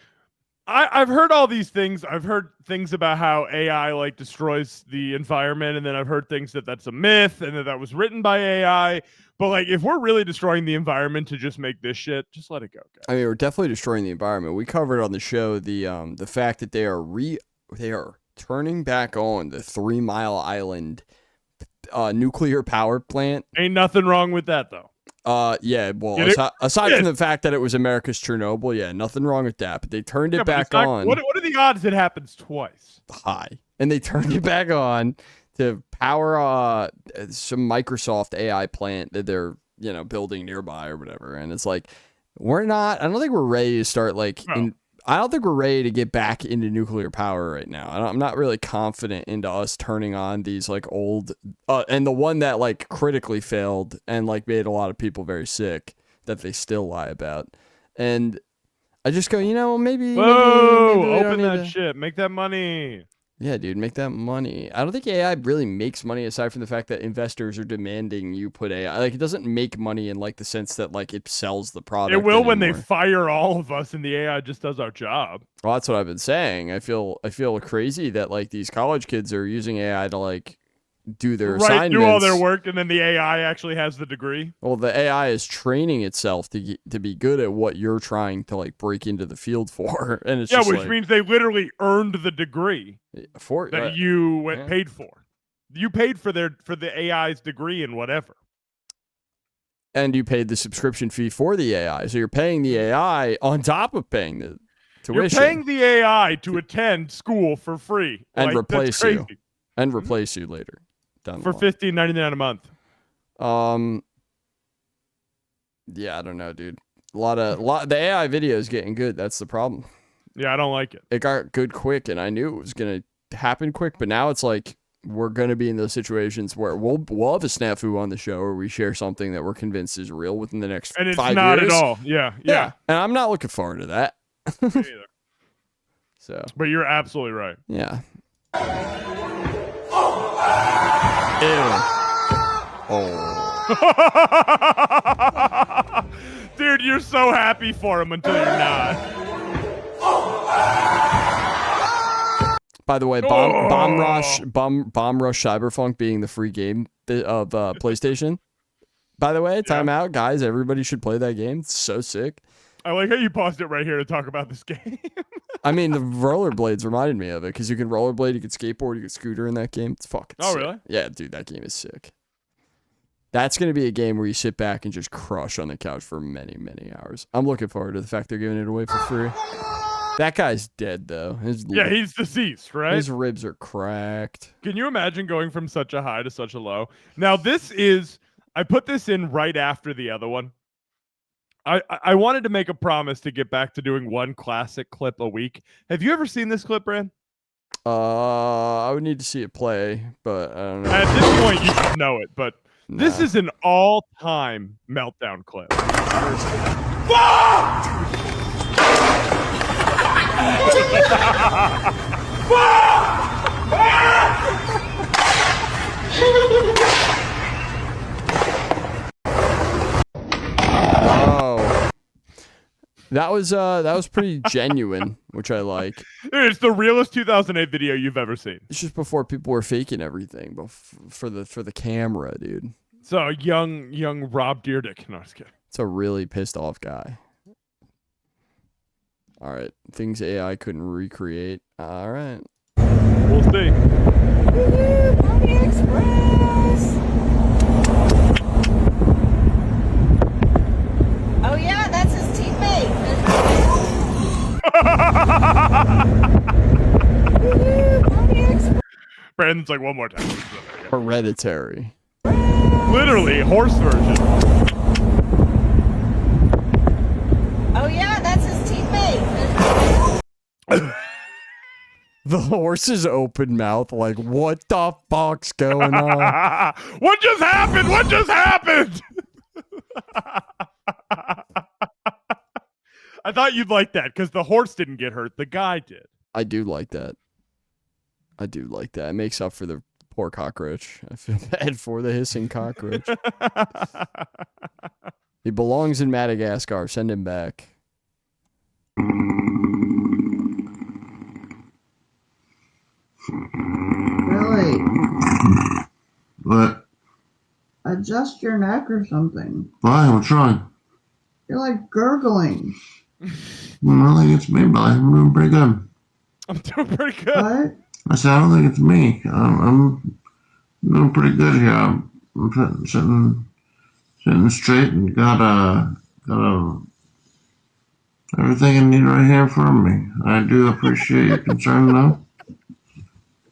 I've heard all these things. I've heard things about how AI like destroys the environment, and then I've heard things that that's a myth and that was written by AI. But like, if we're really destroying the environment to just make this shit, just let it go, guys. I mean, we're definitely destroying the environment. We covered on the show the fact that they are turning back on the 3 Mile Island nuclear power plant. Ain't nothing wrong with that, though. Yeah, well, aside from the fact that it was America's Chernobyl, yeah, nothing wrong with that. But they turned it back on. What are the odds it happens twice? High. And they turned it back on to power some Microsoft AI plant that they're, you know, building nearby or whatever. And it's like, I don't think we're ready to start I don't think we're ready to get back into nuclear power right now. I'm not really confident into us turning on these like old, and the one that like critically failed and like made a lot of people very sick that they still lie about. And I just go, you know, maybe. Whoa! Open that shit. Make that money. Yeah, dude, make that money. I don't think AI really makes money aside from the fact that investors are demanding you put AI. Like, it doesn't make money in like the sense that like it sells the product. It will anymore. when they fire all of us and the AI just does our job. Well, that's what I've been saying. I feel crazy that like these college kids are using AI to like do their right, assignments. do all their work, and then the AI actually has the degree. Well, the AI is training itself to be good at what you're trying to like break into the field for, and it's just which like, means they literally earned the degree for that you paid for. You paid for the AI's degree in whatever. And you paid the subscription fee for the AI, so you're paying the AI on top of paying the tuition. You're paying the AI to attend school for free and like, replace that's you, crazy. and replace you later down For the line. $15.99 a month. Yeah, I don't know, dude. The AI video is getting good. That's the problem. Yeah, I don't like it. It got good quick, and I knew it was gonna happen quick, but now it's like we're gonna be in those situations where we'll have a snafu on the show, or we share something that we're convinced is real within the next 5 years. And it's not at all. Yeah. And I'm not looking forward to that. Me either. So, but you're absolutely right. Yeah. Dude, you're so happy for him until you're not. By the way, Bomb Rush Cyberpunk being the free game of PlayStation. By the way, timeout, guys. Everybody should play that game. It's so sick. I like how you paused it right here to talk about this game. I mean, the rollerblades reminded me of it because you can rollerblade, you can skateboard, you can scooter in that game. It's fucking sick. Really? Yeah, dude, that game is sick. That's going to be a game where you sit back and just crush on the couch for many, many hours. I'm looking forward to the fact they're giving it away for free. That guy's dead, though. He's deceased, right? His ribs are cracked. Can you imagine going from such a high to such a low? Now, I put this in right after the other one. I wanted to make a promise to get back to doing one classic clip a week. Have you ever seen this clip, Brand? I would need to see it play, but I don't know. At this point, you should know it, but this is an all-time meltdown clip. Oh, that was pretty genuine, which I like. It's the realest 2008 video you've ever seen. It's just before people were faking everything, but for the camera, dude. So young Rob Dyrdek. No, I was kidding. It's a really pissed off guy. All right, things AI couldn't recreate. All right, we'll see. Oh yeah, that's his teammate. Brandon's like, one more time. Hereditary. Literally, horse version. Oh yeah, that's his teammate. The horse's open mouth, like, what the fuck's going on? What just happened? What just happened? I thought you'd like that because the horse didn't get hurt. The guy did. I do like that. It makes up for the poor cockroach. I feel bad for the hissing cockroach. He belongs in Madagascar. Send him back. Billy, What? adjust your neck or something. Why? What's wrong? You're like gurgling. I don't think it's me, but I'm doing pretty good. I'm doing pretty good. What? I said, I don't think it's me. I'm doing pretty good here. I'm sitting straight and got everything I need right here in front of me. I do appreciate your concern, though.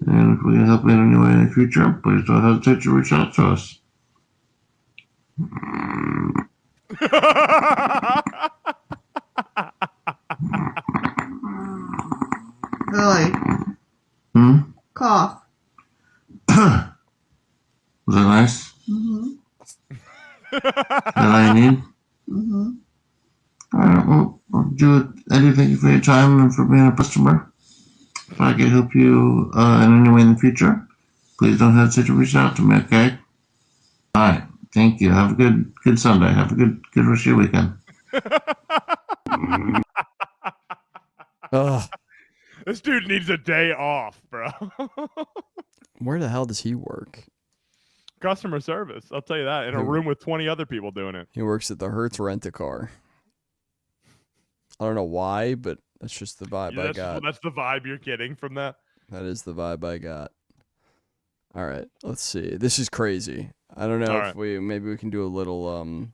And if we can help in any way in the future, please don't hesitate to reach out to us. Billy, cough. Was that nice? Mm-hmm. That I need? Mm-hmm. All right, well, Eddie, thank you for your time and for being a customer. If I can help you in any way in the future, please don't hesitate to reach out to me, okay? All right, thank you. Have a good Sunday. Have a good rest of your weekend. Ugh. This dude needs a day off, bro. Where the hell does he work? customer service. I'll tell you that. In a room with 20 other people doing it. He works at the Hertz Rent-A-Car. I don't know why, but that's just the vibe I got. That's the vibe you're getting from that. That is the vibe I got. All right, let's see. This is crazy. I don't know if maybe we can do a little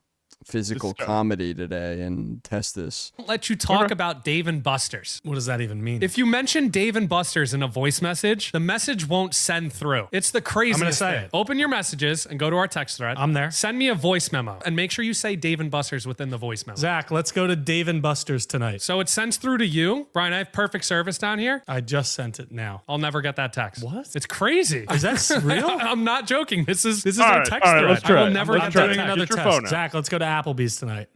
physical comedy today and test this. Let you talk about Dave and Buster's. What does that even mean? If you mention Dave and Buster's in a voice message, the message won't send through. It's the craziest thing. Open your messages and go to our text thread. I'm there. Send me a voice memo and make sure you say Dave and Buster's within the voice memo. Zach, let's go to Dave and Buster's tonight. So it sends through to you. Brian, I have perfect service down here. I just sent it now. I'll never get that text. What? It's crazy. Is that real? I'm not joking. This is all our right, text all right, thread. let's try I will it. never I'm get that doing text. another Get your phone test. out. Zach, let's go to Applebee's tonight.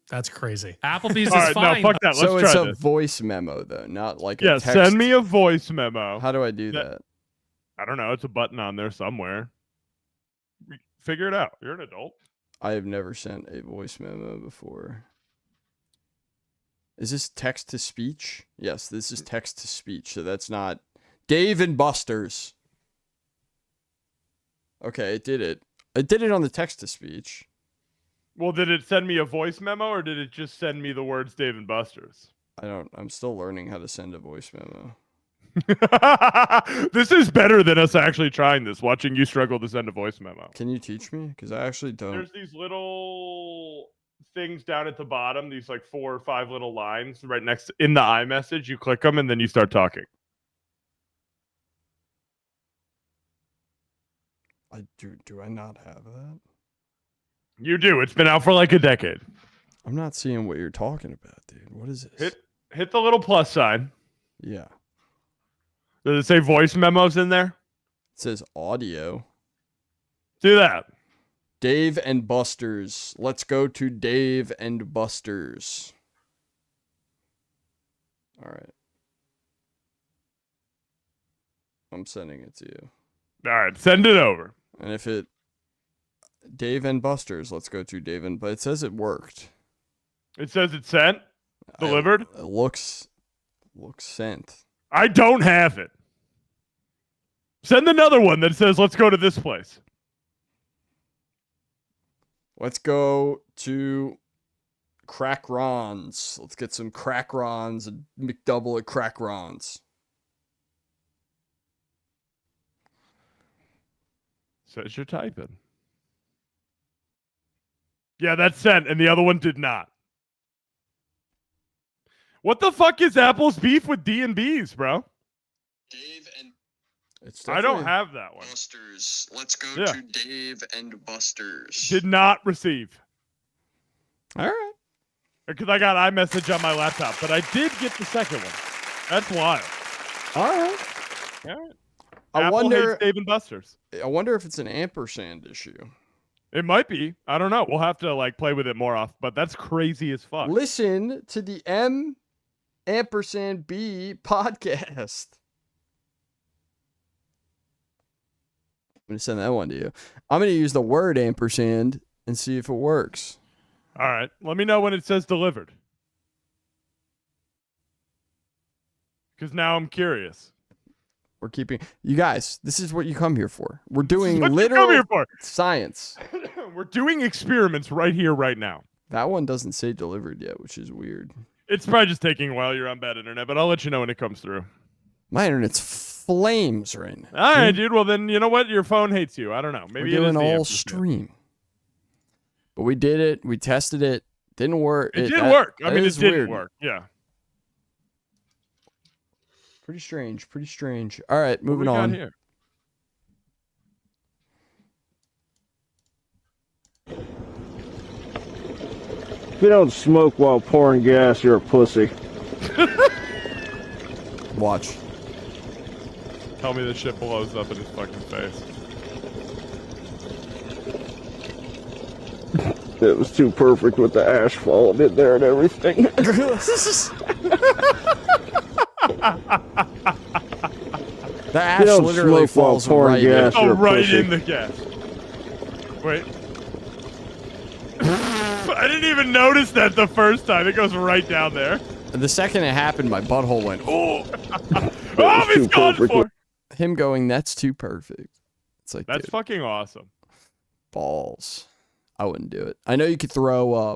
That's crazy. Applebee's is All right, fine. no, fuck that. Let's So try it's a this. voice memo, though, not like Yeah, a text. send me a voice memo. How do I do that? I don't know. It's a button on there somewhere. Figure it out. You're an adult. I have never sent a voice memo before. Is this text to speech? Yes, this is text to speech. So that's not Dave and Buster's. Okay, it did it. It did it on the text to speech. Well, did it send me a voice memo or did it just send me the words Dave and Buster's? I'm still learning how to send a voice memo. This is better than us actually trying this, watching you struggle to send a voice memo. Can you teach me? Because I actually don't. There's these little things down at the bottom, these like 4 or 5 little lines right next in the iMessage. You click them and then you start talking. Do I not have that? You do. It's been out for like a decade. I'm not seeing what you're talking about, dude. What is this? Hit the little plus sign. Yeah. Does it say voice memos in there? It says audio. Do that. Dave and Buster's. Let's go to Dave and Buster's. All right. I'm sending it to you. All right, send it over. And if it Dave and Buster's, let's go to Dave and, but it says it worked. It says it's sent? Delivered? It looks sent. I don't have it. Send another one that says, let's go to this place. Let's go to Crack Ron's. Let's get some Crack Ron's and McDouble at Crack Ron's. Says you're typing. Yeah, that's sent, and the other one did not. What the fuck is Apple's beef with D&B's, bro? Dave and I don't have that one. Buster's. Let's go to Dave and Buster's. Did not receive. All right. Because I got iMessage on my laptop, but I did get the second one. That's wild. All right. All right. I Apple wonder. hates Dave and Buster's. I wonder if it's an ampersand issue. It might be. I don't know. We'll have to like play with it more off, but that's crazy as fuck. Listen to the M&B podcast. I'm going to send that one to you. I'm going to use the word ampersand and see if it works. All right. Let me know when it says delivered. Because now I'm curious. We're keeping you guys. This is what you come here for. We're doing What you literal come here for? science. We're doing experiments right here, right now. That one doesn't say delivered yet, which is weird. It's probably just taking a while. You're on bad internet, but I'll let you know when it comes through. My internet's flames right now. All right, dude. Well, then you know what? Your phone hates you. I don't know. Maybe we're doing it is the all ampersand. stream. But we did it. We tested it. Didn't work. It did work. I mean, it did weird. work. Yeah. Pretty strange. Pretty strange. All right, What moving we got on. here? If you don't smoke while pouring gas, you're a pussy. Watch. Tell me this shit blows up in his fucking face. It was too perfect with the ash falling in there and everything. The ash You don't literally smoke while falls pouring right gas, in. you're Oh, a right pussy. in the gas. Wait. I didn't even notice that the first time. It goes right down there. The second it happened, my butthole went, oh. Oh, he's gone for. Him going, that's too perfect. It's like, That's dude, fucking awesome. balls. I wouldn't do it. I know you could throw.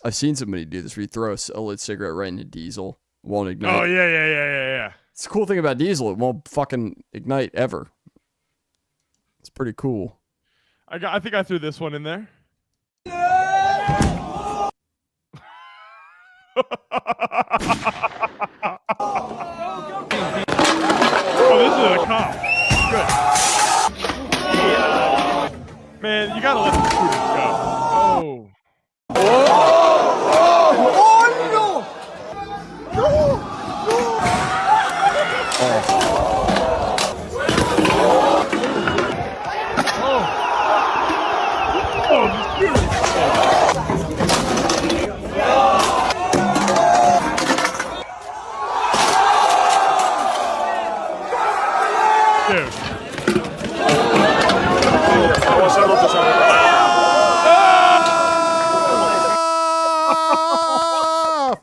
I've seen somebody do this where you throw a lit cigarette right into diesel, won't ignite. Oh yeah. It's the cool thing about diesel; it won't fucking ignite ever. It's pretty cool. I think I threw this one in there. Oh, this is a cop. Good. Man, you gotta let the scooters go. Oh.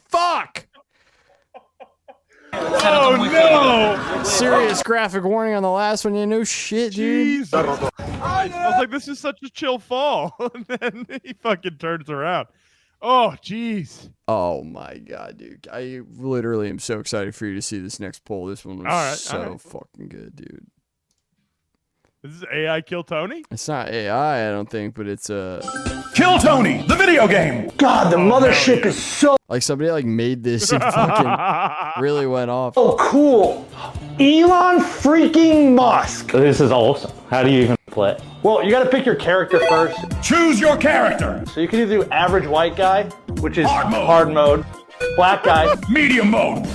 Fuck! Oh no! Serious graphic warning on the last one. You know shit, dude. Jesus. I was like, this is such a chill fall. And then he fucking turns around. Oh, jeez. Oh my god, dude. I literally am so excited for you to see this next poll. This one was so fucking good, dude. This is AI Kill Tony? It's not AI, I don't think, but it's Kill Tony, the video game. God, the mothership is so like somebody like made this and fucking really went off. Oh, cool. Elon freaking Musk. This is awesome. How do you even play? Well, you gotta pick your character first. Choose your character. So you can either do average white guy, which is Hard mode. black guy, Medium mode.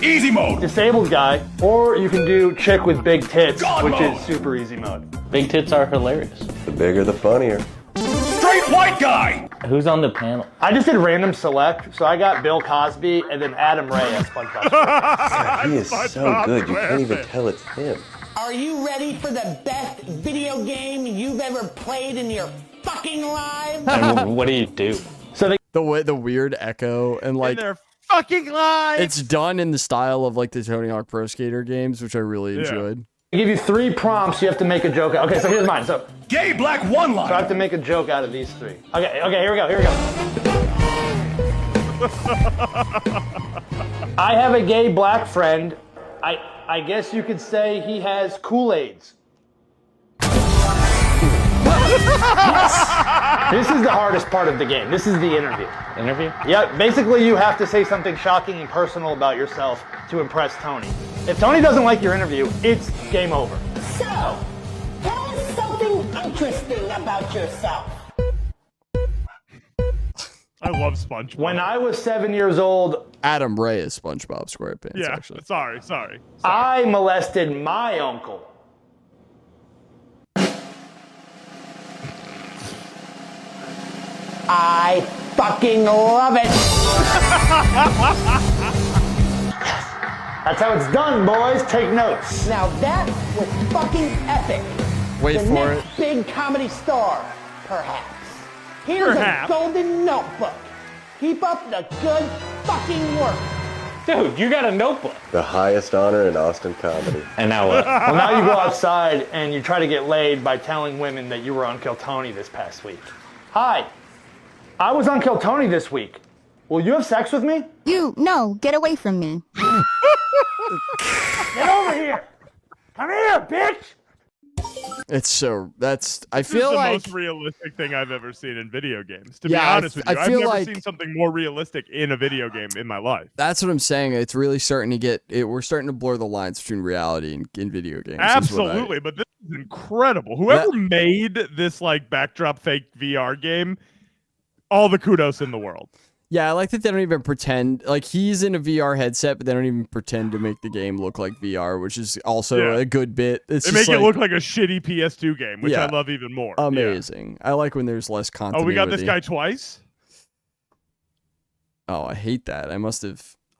Easy mode. disabled guy, or you can do chick with big tits, God which mode. is super easy mode. Big tits are hilarious. The bigger, the funnier. Straight white guy. Who's on the panel? I just did random select, so I got Bill Cosby and then Adam Ray as SpongeBob. He is so good, you can't even tell it's him. Are you ready for the best video game you've ever played in your fucking lives? And what do you do? So the weird echo and like In their fucking lives. it's done in the style of like the Tony Hawk Pro Skater games, which I really enjoyed. I give you 3 prompts, you have to make a joke. Okay, so here's mine. So Gay black one line. I have to make a joke out of these 3. Okay, here we go. I have a gay black friend. I guess you could say he has Kool-Aids. This is the hardest part of the game. This is the interview. Interview? Yeah, basically you have to say something shocking and personal about yourself to impress Tony. If Tony doesn't like your interview, it's game over. So, tell us something interesting about yourself. I love SpongeBob. When I was 7 years old, Adam Ray is SpongeBob SquarePants, yeah, actually. Sorry. I molested my uncle. I fucking love it. That's how it's done, boys. Take notes. Now that was fucking epic. Wait the for next it. big comedy star, perhaps. Here's Perhaps. a golden notebook. Keep up the good fucking work. Dude, you got a notebook. The highest honor in Austin comedy. And now what? Well, now you go outside and you try to get laid by telling women that you were on Kill Tony this past week. Hi, I was on Kill Tony this week. Will you have sex with me? No, get away from me. Get over here. Come here, bitch. It's so I This is feel the like most realistic thing I've ever seen in video games. To be Yeah, honest with you, I I've feel never like- seen something more realistic in a video game in my life. that's what I'm saying. It's really starting to get it. We're starting to blur the lines between reality and in video games. is what I- Absolutely, but this is incredible. Whoever made this like backdrop fake VR game, all the kudos in the world. Yeah, I like that they don't even pretend like he's in a VR headset, but they don't even pretend to make the game look like VR, which is also Yeah. a good bit. It's They just make it like, look like a shitty PS2 game, which I Yeah. love even more. amazing. I like when there's less Yeah. continuity. Oh, we got this guy twice. Oh, I hate that.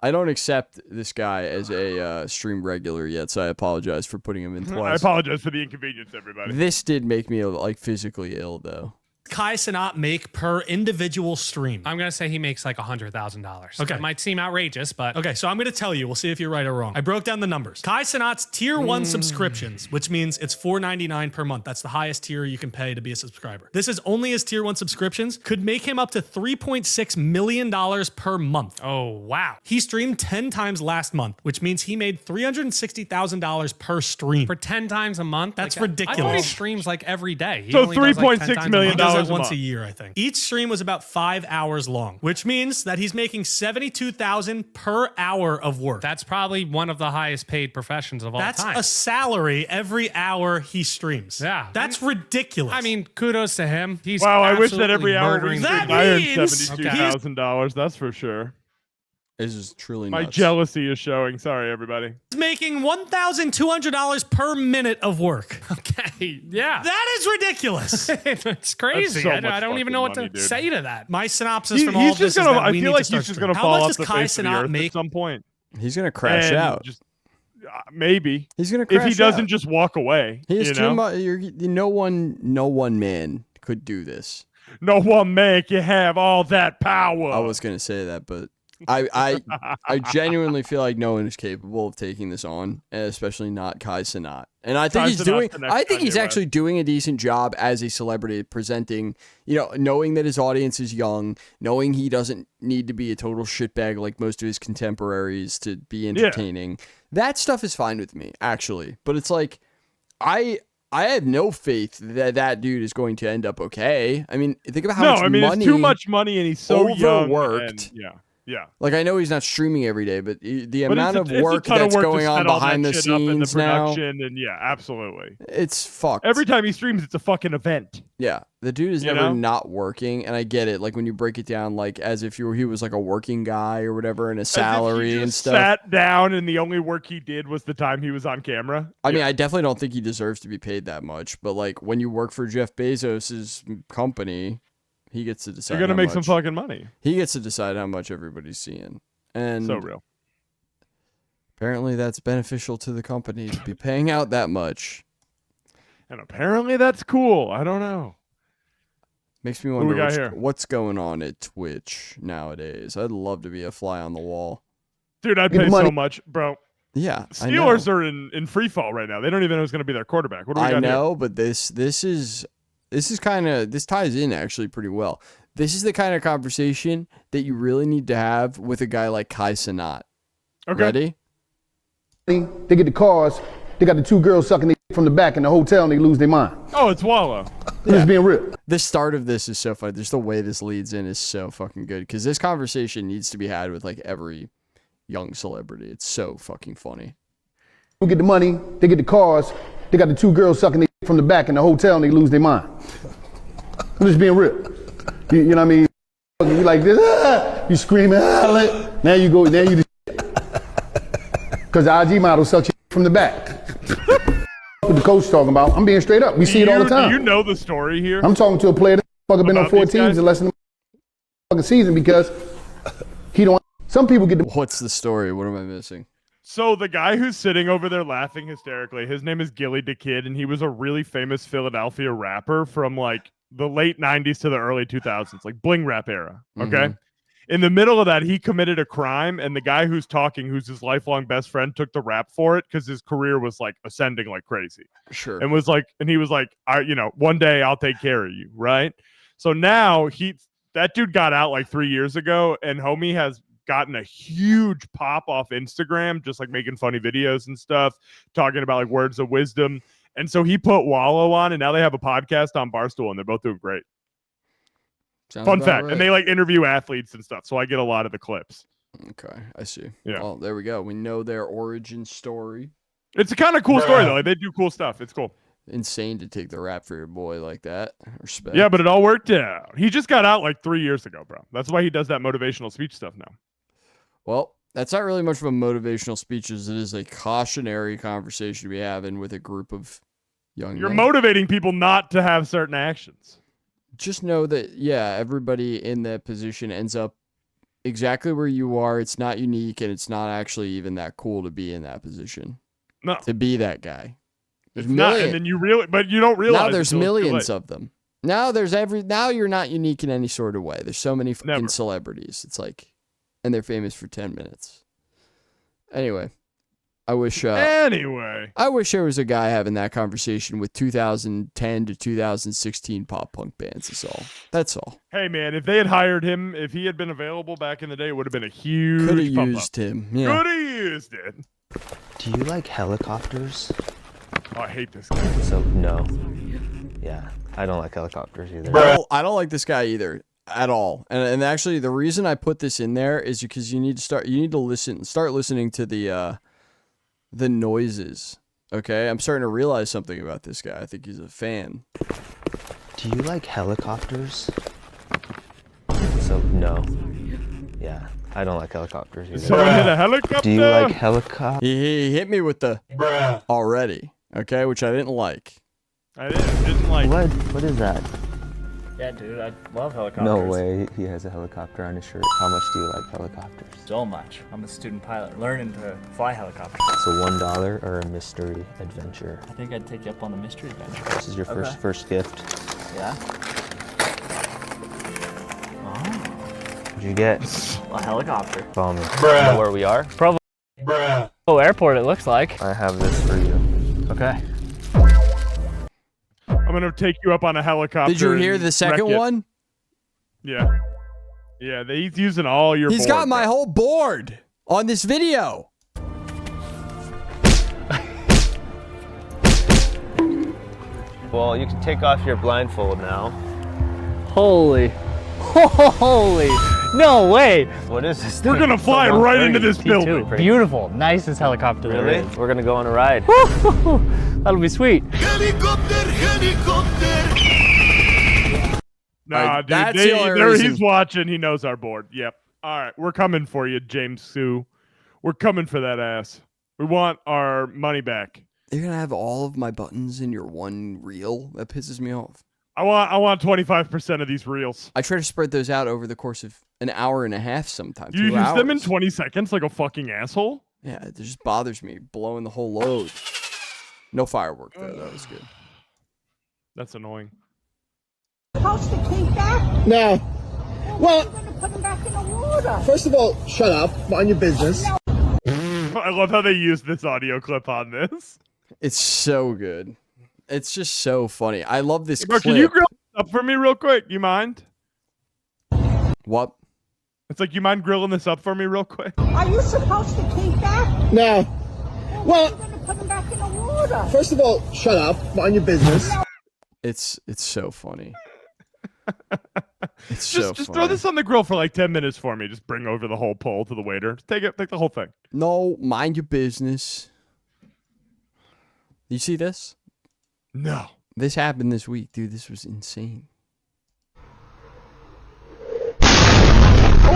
I don't accept this guy as a stream regular yet, so I apologize for putting him in I twice. apologize for the inconvenience, everybody. This did make me like physically ill, though. Kai Cenat make per individual stream? I'm gonna say he makes like $100,000. Okay. It might seem outrageous, but Okay, so I'm going to tell you. We'll see if you're right or wrong. I broke down the numbers. Kai Cenat's tier 1 subscriptions, which means it's $4.99 per month. That's the highest tier you can pay to be a subscriber. This is only his tier 1 subscriptions. Could make him up to $3.6 million per month. oh wow. He streamed 10 times last month, which means he made $360,000 per stream. For 10 times a month? That's Like, I thought he ridiculous. streams like every day. He So only does, like, 10 $3.6 times a million month. He does dollars it a once month. a year, I think. Each stream was about 5 hours long, which means that he's making $72,000 per hour of work. That's probably one of the highest paid professions of all That's time. a salary every hour he streams. Yeah. That's ridiculous. I mean, kudos to him. He's Wow, I wish that every absolutely hour murdering he That streamed, I earned means- $72,000. That's for sure. This is truly My nuts. jealousy is showing. Sorry, everybody. he's making $1,200 per minute of work. Okay, yeah. That is ridiculous. It's crazy. so I much don't even fucking know what money, to dude. say to that. My synopsis He- from all he's of this just gonna. is that I we feel need like to start he's just streaming. gonna How fall much off does the Kai face of the Cenat earth make? at some point. He's gonna crash And out. Just maybe He's gonna if crash he doesn't out. just walk away. He has you too know? much. No one man could do this. No one man can have all that power. I was gonna say that, but I genuinely feel like no one is capable of taking this on, especially not Kai Cenat. And I think Kai he's Cenat's doing. the next I think Kanye he's West. actually doing a decent job as a celebrity, presenting. Knowing that his audience is young, knowing he doesn't need to be a total shitbag like most of his contemporaries to be entertaining. That stuff is fine with me, actually. But it's like, I have no faith that that dude is going to end up okay. I mean, think about how much money. it's too much money, and he's so young. overworked. And, yeah. Like, I know he's not streaming every day, but the But amount it's of a work ton of that's work to going on set all behind that the shit up and the scenes now, production, and yeah, absolutely. it's fucked. Every time he streams, it's a fucking event. Yeah, the dude is You never know? not working, and I get it. Like, when you break it down, like, as if he was like a working guy or whatever, and a As if he salary and just stuff. Sat down, and the only work he did was the time he was on camera. I mean, I definitely don't think he deserves to be paid that much, but like, when you work for Jeff Bezos's company, he gets to decide. You're gonna how make some much. fucking money. He gets to decide how much everybody's seeing, and So real. apparently that's beneficial to the company to be paying out that much. And apparently that's cool. I don't know. Makes me we wonder got here? what's going on at Twitch nowadays. I'd love to be a fly on the wall. Dude, I'd Get pay money. so much, bro. Yeah, I Steelers know. are in free fall right now. They don't even know who's going to be their quarterback. What do we I got know, but this ties in actually pretty well. This is the kind of conversation that you really need to have with a guy like Kai Cenat. Okay. Ready? They get the cars, they got the two girls sucking their from the back in the hotel and they lose their mind. here? Oh, it's Wallow. Just being real. The start of this is so funny. Just the way this leads in is so fucking good because this conversation needs to be had with like every young celebrity. It's so fucking funny. Who get the money, they get the cars, they got the two girls sucking their from the back in the hotel and they lose their mind. I'm just being real. You know what I mean? You like this, you screaming, now you go, now you the because the IG model sucks you from the back. What the coach talking about? I'm being straight up. We see it all the time. Do you know the story here? I'm talking to a player that fucking been on About 4 these teams guys? in less than a fucking season because he don't. Some people get the. What's the story? What am I missing? So the guy who's sitting over there laughing hysterically, his name is Gilly the Kid, and he was a really famous Philadelphia rapper from like the late 90s to the early 2000s, like bling rap era. Okay. Mhm. In the middle of that, he committed a crime, and the guy who's talking, who's his lifelong best friend, took the rap for it because his career was like ascending like crazy. Sure. And he was like, one day I'll take care of you, right? So now that dude got out like 3 years ago, and homie has gotten a huge pop off Instagram, just like making funny videos and stuff, talking about like words of wisdom. And so he put Wallow on, and now they have a podcast on Barstool, and they're both doing great. Sounds Fun about fact. right. And they like interview athletes and stuff. So I get a lot of the clips. Okay, I see. Yeah. Well, there we go. We know their origin story. It's a kind of cool story though. Like, they do cool stuff. It's cool. Insane to take the rap for your boy like that. Respect. Yeah, but it all worked out. He just got out like 3 years ago, bro. That's why he does that motivational speech stuff now. Well, that's not really much of a motivational speech as it is a cautionary conversation to be having with a group of young You're men. motivating people not to have certain actions. Just know that, yeah, everybody in that position ends up exactly where you are. It's not unique, and it's not actually even that cool to be in that position. No. To be that guy. There's It's not, and then but you don't realize now there's until it's too millions late. of them. Now you're not unique in any sort of way. There's so many fucking celebrities. It's like, and they're famous for 10 minutes. Anyway, I wish there was a guy having that conversation with 2010 to 2016 pop punk bands. That's all. Hey man, if they had hired him, if he had been available back in the day, it would have been a huge. Could have used him. Yeah. Could have used it. Do you like helicopters? Oh, I hate this guy. So no. Yeah, I don't like helicopters either. I don't like this guy either at all. And actually, the reason I put this in there is because you need to start listening to the noises. Okay, I'm starting to realize something about this guy. I think he's a fan. Do you like helicopters? So no. Yeah, I don't like helicopters either. Someone hit a helicopter. Do you like helicopters? He hit me with the already. Okay, which I didn't like. I didn't like. What is that? Yeah, dude, I love helicopters. No way, he has a helicopter on his shirt. How much do you like helicopters? So much. I'm a student pilot, learning to fly helicopters. So $1 or a mystery adventure? I think I'd take you up on the mystery adventure. This is your first gift. Yeah? What'd you get? A helicopter. Follow me. Bruh. You know where we are? Probably. Oh, airport it looks like. I have this for you. Okay. I'm gonna take you up on a helicopter. Did you hear and the second wreck it. one? Yeah. Yeah, he's using all your. He's got my whole board on this video. Well, you can take off your blindfold now. Holy. No way. What is this We're thing? gonna fly It's right 130 into this T2. building. Beautiful. Nicest helicopter there Really? is. We're gonna go on a ride. That'll be sweet. Nah, dude, that's the only reason. he's watching. He knows our board. Yep. All right, we're coming for you, James Sue. We're coming for that ass. We want our money back. You're gonna have all of my buttons in your one reel? That pisses me off. I want 25% of these reels. I try to spread those out over the course of an hour and a half sometimes. You 2 use them in hours. 20 seconds like a fucking asshole? Yeah, it just bothers me blowing the whole load. No firework though. That was good. That's annoying. Post the key back? No. Well, Put them back in the water. first of all, shut up. Mind your business. I love how they use this audio clip on this. It's so good. It's just so funny. I love this Bro, clip. can you grill this up for me real quick? You mind? What? It's like, you mind grilling this up for me real quick? Are you supposed to keep that? No. Well, Put them back in the water. first of all, shut up. Mind your business. It's so funny. It's Just so throw funny. this on the grill for like 10 minutes for me. Just bring over the whole pole to the waiter. Just take the whole thing. No, mind your business. You see this? No. This happened this week, dude. This was insane.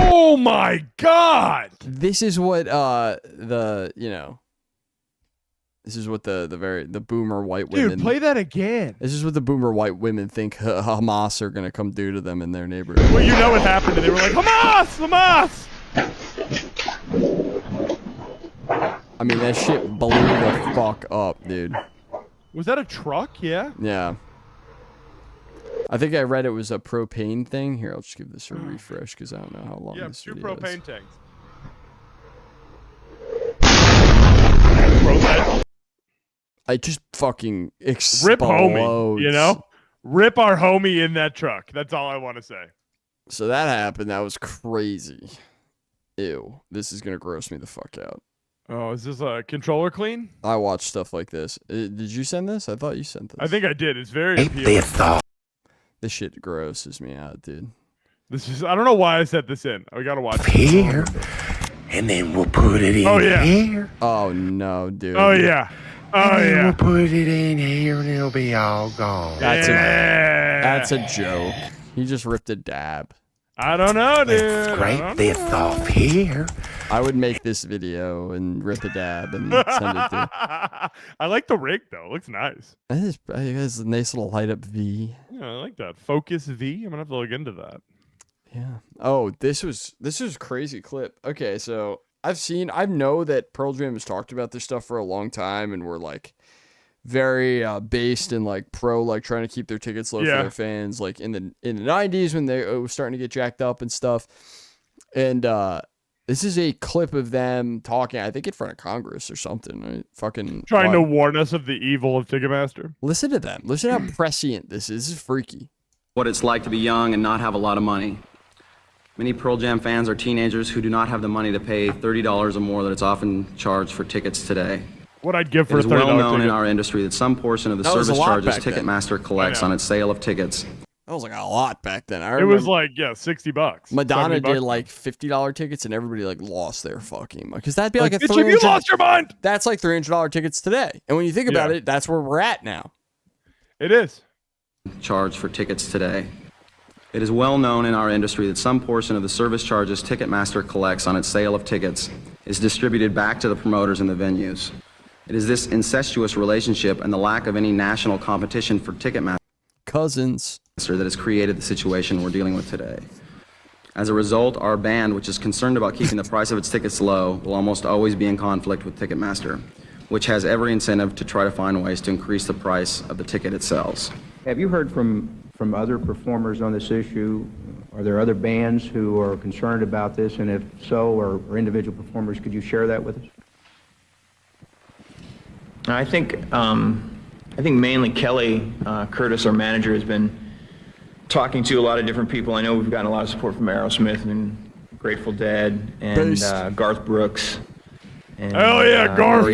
Oh my god! This is what this is what the boomer white women. Dude, play that again. This is what the boomer white women think Hamas are gonna come do to them in their neighborhood. Well, you know what happened, and they were like, Hamas! I mean, that shit blew the fuck up, dude. Was that a truck? Yeah? Yeah. I think I read it was a propane thing. Here, I'll just give this a refresh because I don't know how long Yeah, this 2 video is. propane tanks. I just fucking explode. Rip homie, you know? Rip our homie in that truck. That's all I want to say. So that happened. That was crazy. Ew. This is going to gross me the fuck out. Oh, is this a controller clean? I watch stuff like this. Did you send this? I thought you sent this. I think I did. It's very appealing. This shit grosses me out, dude. This is, I don't know why I set this in. We gotta watch Here, and then we'll put it in here. Oh no, dude. Oh yeah. Oh and then yeah. we'll put it in here, and it'll be all gone. That's a joke. He just ripped a dab. I don't know, dude. Let's scrape this off here. I would make this video and rip a dab and send it to. I like the rig though. It looks nice. It has a nice little light up V. Yeah, I like that. Focus V. I'm gonna have to look into that. Yeah. Oh, this was a crazy clip. Okay, so I know that Pearl Jam has talked about this stuff for a long time, and we're like very based and like pro, like trying to keep their tickets low for their fans, like in the 90s when they were starting to get jacked up and stuff. And this is a clip of them talking, I think in front of Congress or something. Right? Fucking trying to warn us of the evil of Ticketmaster. Listen to them. Listen how prescient this is. This is freaky. What it's like to be young and not have a lot of money. Many Pearl Jam fans are teenagers who do not have the money to pay $30 or more that it's often charged for tickets today. What I'd give for it is a $30 well known ticket. in our industry that some portion of the That was service a lot charges back then. Ticketmaster collects on its sale of tickets. That was like a lot back then. It was like, $60. Madonna $70 did like $50 tickets and everybody like lost their fucking mind. Because that'd be like a bitch, you lost your mind. That's like $300 tickets today. And when you think about it, that's where we're at now. It is. Charged for tickets today. It is well known in our industry that some portion of the service charges Ticketmaster collects on its sale of tickets is distributed back to the promoters in the venues. It is this incestuous relationship and the lack of any national competition for Ticketmaster cousins that has created the situation we're dealing with today. As a result, our band, which is concerned about keeping the price of its tickets low, will almost always be in conflict with Ticketmaster, which has every incentive to try to find ways to increase the price of the ticket it sells. Have you heard from other performers on this issue? Are there other bands who are concerned about this? And if so, or individual performers, could you share that with us? I think mainly Kelly Curtis, our manager, has been talking to a lot of different people. I know we've gotten a lot of support from Aerosmith and Grateful Dead and Garth Brooks. And, hell yeah, Garth!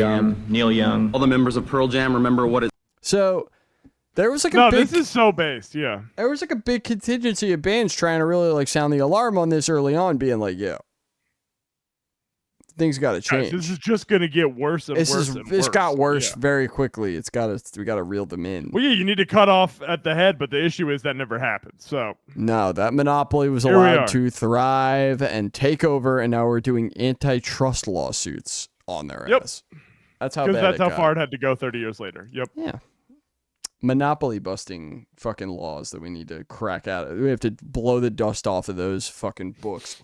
Neil Young. All the members of Pearl Jam remember what it. So there was like No, a big, this is so based, yeah. there was like a big contingency of bands trying to really like sound the alarm on this early on, being like, yo, things got to change. Guys, this is just gonna get worse and worse and This worse. got worse Yeah. very quickly. We got to reel them in. Well, yeah, you need to cut off at the head, but the issue is that never happened. So No, that monopoly was Here we allowed are. to thrive and take over, and now we're doing antitrust lawsuits on their ass. That's how bad because that's it how got. far it had to go 30 years later. Yep. Yeah. Monopoly busting fucking laws that we need to crack out. We have to blow the dust off of those fucking books.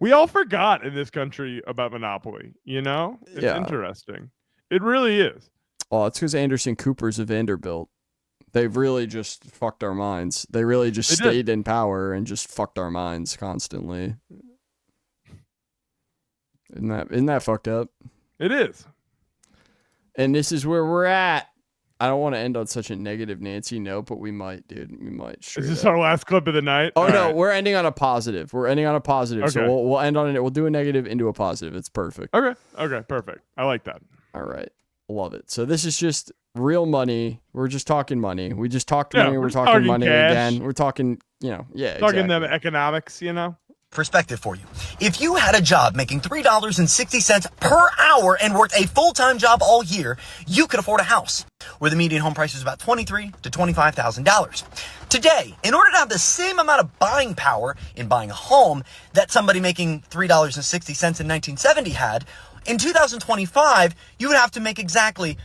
We all forgot in this country about Monopoly, you know? It's Yeah. interesting. It really is. Oh, it's because Anderson Cooper's of Vanderbilt. They've really just fucked our minds. They really just They did. stayed in power and just fucked our minds constantly. Isn't that fucked up? It is. And this is where we're at. I don't want to end on such a negative Nancy note, but we might, dude. We might. Is straight this up. our last clip of the night? Oh All no, right. we're ending on a positive. We're ending on a positive. So Okay. we'll end on it. We'll do a negative into a positive. It's perfect. Okay. Okay. Perfect. I like that. All right. Love it. So this is just real money. We're just talking money. We just talked Yeah, money. we're We're just talking talking money cash. again. We're talking, yeah. Talking exactly. them economics, you know? Perspective for you. If you had a job making $3.60 per hour and worked a full-time job all year, you could afford a house where the median home price is about $23,000 to $25,000. Today, in order to have the same amount of buying power in buying a home that somebody making $3.60 in 1970 had, in 2025, you would have to make exactly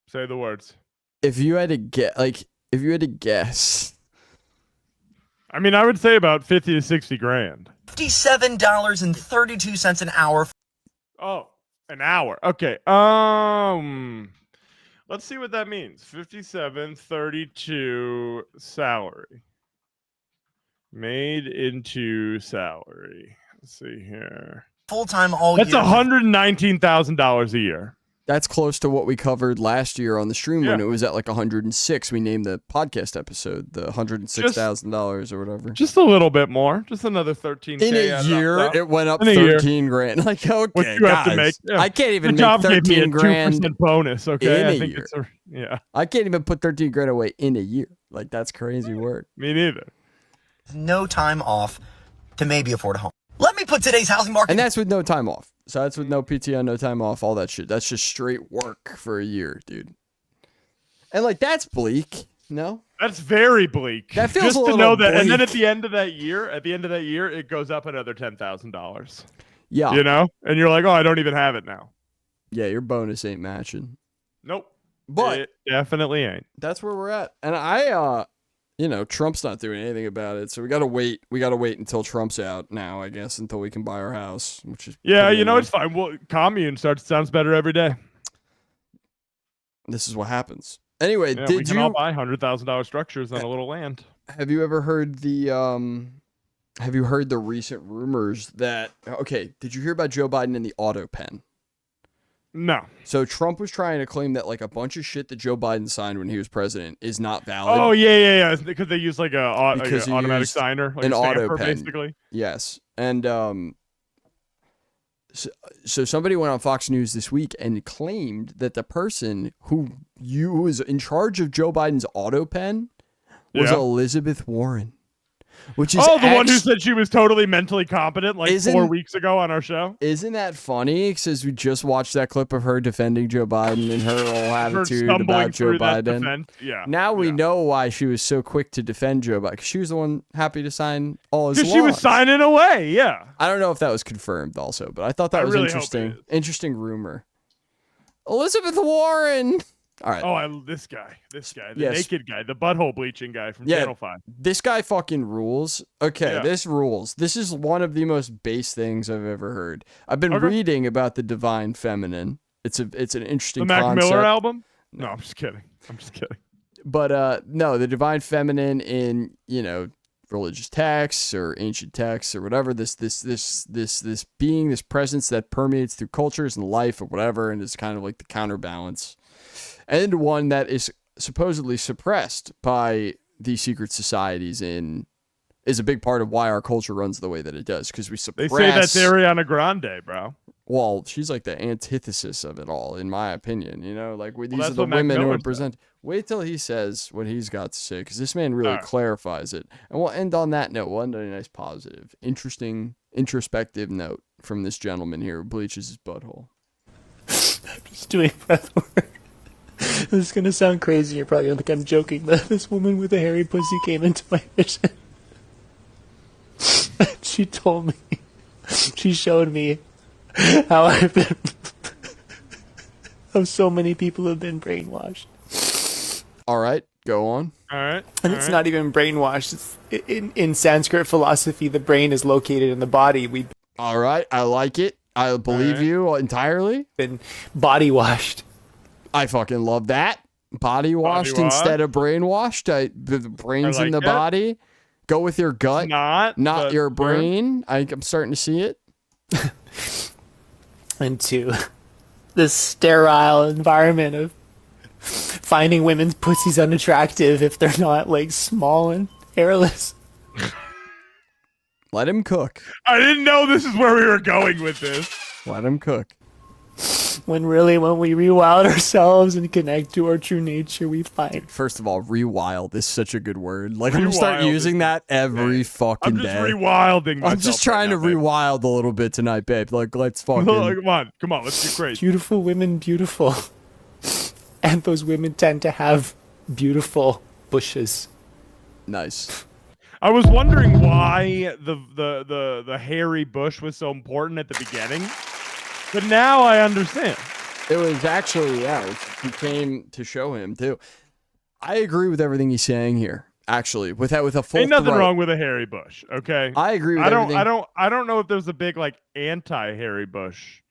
Say the words. If you had to guess. I mean, I would say about 50 to 60 grand. $57.32 an hour. Oh, an hour. Okay. Let's see what that means. 57.32 salary. Made into salary. Let's see here. Full-time all That's year. $119,000 a year. That's close to what we covered last year on the stream when it was at like 106. We named the podcast episode the $106,000 or whatever. Just a little bit more. Just another 13K. In a adds year, up. it went up In a year. 13 grand. Like, okay, What you have to guys, make. Yeah. I can't even The job make gave me a 13 grand 2% bonus. Okay, in I a think year. it's yeah. I can't even put 13 grand away in a year. Like, that's crazy work. Me neither. No time off to maybe afford a home. Let me put today's housing market. And that's with no time off. So that's with no PTO, no time off, all that shit. That's just straight work for a year, dude. And like, that's bleak. No? That's very bleak. That feels just a to little know that, and then bleak. at the end of that year, it goes up another $10,000. Yeah. You know, and you're like, oh, I don't even have it now. Yeah, your bonus ain't matching. Nope. But it definitely ain't. That's where we're at. And I you know, Trump's not doing anything about it, so we gotta wait. We gotta wait until Trump's out now, I guess, until we can buy our house, which is Yeah, pretty you know, annoying. it's fine. Well, commune sounds better every day. This is what happens. Anyway, Yeah, we did can you all buy $100,000 structures on a little land? have you ever heard the have you heard the recent rumors that did you hear about Joe Biden and the auto pen? No. So Trump was trying to claim that like a bunch of shit that Joe Biden signed when he was president is not valid. Oh yeah. Because they use like an Because he automatic used signer, like an a auto stamper, pen. basically. Yes, and so somebody went on Fox News this week and claimed that the person who was in charge of Joe Biden's auto pen was Yeah. Elizabeth Warren, which is the one who said she was totally mentally competent like 4 Isn't- weeks ago on our show. Isn't that funny? Because we just watched that clip of her defending Joe Biden and her whole attitude stumbling about Joe through that Biden. defense. Yeah, Now we know why she was so quick to defend Joe Biden. 'Cause she was the one happy to sign all his laws. Because she was signing away. Yeah. I don't know if that was confirmed also, but I thought that I was really hope it interesting. Interesting rumor. Elizabeth Warren. All right. Oh, this guy, the Yes. naked guy, the butthole bleaching guy from Yeah, Channel 5. this guy fucking rules. Okay, Yeah. this rules. This is one of the most base things I've ever heard. I've been Okay. reading about the divine feminine. It's an interesting The Mac concept. Miller album? No, I'm just kidding. But no, the divine feminine in, you know, religious texts or ancient texts or whatever, this being, this presence that permeates through cultures and life or whatever, and is kind of like the counterbalance. And one that is supposedly suppressed by these secret societies is a big part of why our culture runs the way that it does, because we They suppress. say that's Ariana Grande, bro. Well, she's like the antithesis of it all, in my opinion. You know, like these that's are the what Mac women who Miller are present. Wait till he says what he's got to say, because this man really All right. clarifies it. And we'll end on that note. We'll end on a nice, positive, interesting, introspective note from this gentleman here who bleaches his butthole. Just doing breath work. This is gonna sound crazy. You're probably gonna think I'm joking, but this woman with a hairy pussy came into my vision. She told me, she showed me how I've been, how so many people have been brainwashed. All right, go on. All right. And it's not even brainwashed. It's, in Sanskrit philosophy, the brain is located in the body. We've All right, I like it. I believe you entirely. been body washed. I fucking love that. Body washed washed. instead of brainwashed. The brain's I in like the that. body. Go with your gut, not but your sure. brain. I'm starting to see it. Into this sterile environment of finding women's pussies unattractive if they're not like small and hairless. Let him cook. I didn't know this is where we were going with this. Let him cook. When really, when we rewild ourselves and connect to our true nature, we find. First of all, rewild is such a good word. Like I'm gonna start Rewild using that every fucking I'm just day. rewilding myself. I'm just trying to rewild a little bit tonight, babe. Like let's fucking. Come on, let's get crazy. Beautiful women, beautiful. And those women tend to have beautiful bushes. Nice. I was wondering why the hairy bush was so important at the beginning, but now I understand. It was actually, he came to show him too. I agree with everything he's saying here. Actually, with a full. Ain't nothing throat. wrong with a hairy bush. Okay, I agree with I don't. everything. I don't know if there's a big like anti-hairy bush.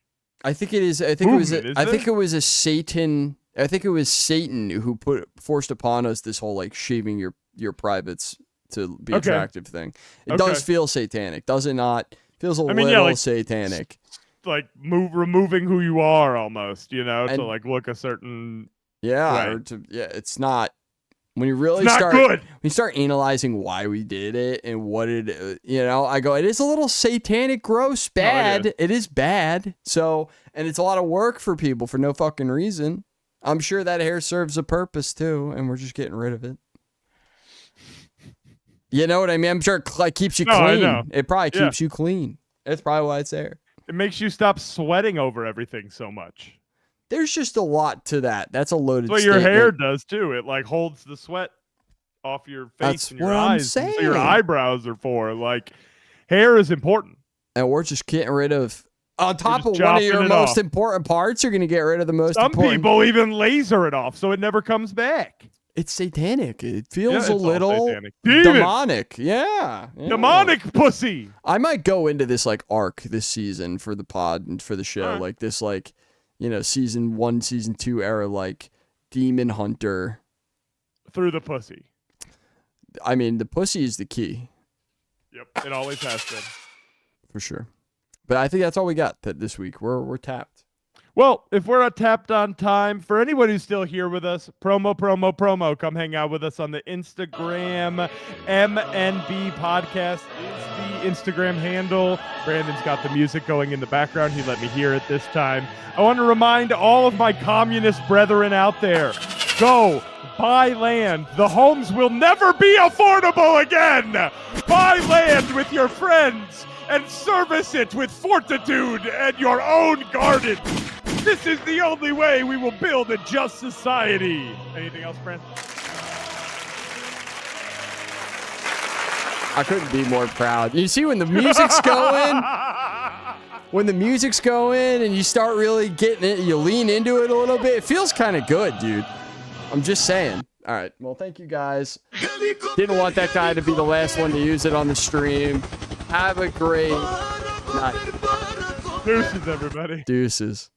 I think it is. I think it was. Movement, I is think there? it was a Satan. I think it was Satan who forced upon us this whole like shaving your privates to be Okay. attractive thing. It Okay. does feel satanic, does it not? Feels a I mean, little yeah, like- satanic. Like removing who you are almost, you know, And- to like look a certain. Yeah, Right. it's not. When you really It's not start, good. when you start analyzing why we did it and what it, I go, it is a little satanic, gross, bad. It is bad. So, and it's a lot of work for people for no fucking reason. I'm sure that hair serves a purpose too, and we're just getting rid of it. You know what I mean? I'm sure it like keeps you No, I clean. know. It probably Yeah. keeps you clean. That's probably why it's there. It makes you stop sweating over everything so much. There's just a lot to that. That's a loaded That's what your statement. hair does too. It like holds the sweat off your face That's and your what I'm eyes. And so your saying. eyebrows are for. Like, hair is important. And we're just getting rid of, on top of just one of chopping your it most off. important parts, you're going to get rid of the most Some important. people even laser it off so it never comes back. It's satanic. It feels it's a all little satanic. Demon! demonic. Yeah. Demonic pussy. I might go into this like arc this season for the pod and for the show, Alright. like this, like, you know, season 1, season 2 era, like demon hunter Through the pussy. I mean, the pussy is the key. Yep, it always has been. For sure. But I think that's all we got this week. We're tapped. Well, if we're not tapped on time, for anyone who's still here with us, promo, come hang out with us on the Instagram. M&B Podcast is the Instagram handle. Brandon's got the music going in the background. He let me hear it this time. I want to remind all of my communist brethren out there, go buy land. The homes will never be affordable again. Buy land with your friends and service it with fortitude and your own garden. This is the only way we will build a just society. Anything else, Brandon? I couldn't be more proud. You see when the music's going, and you start really getting it, you lean into it a little bit, it feels kind of good, dude. I'm just saying. All right. Well, thank you guys. Didn't want that guy to be the last one to use it on the stream. Have a great night. Deuces, everybody. Deuces.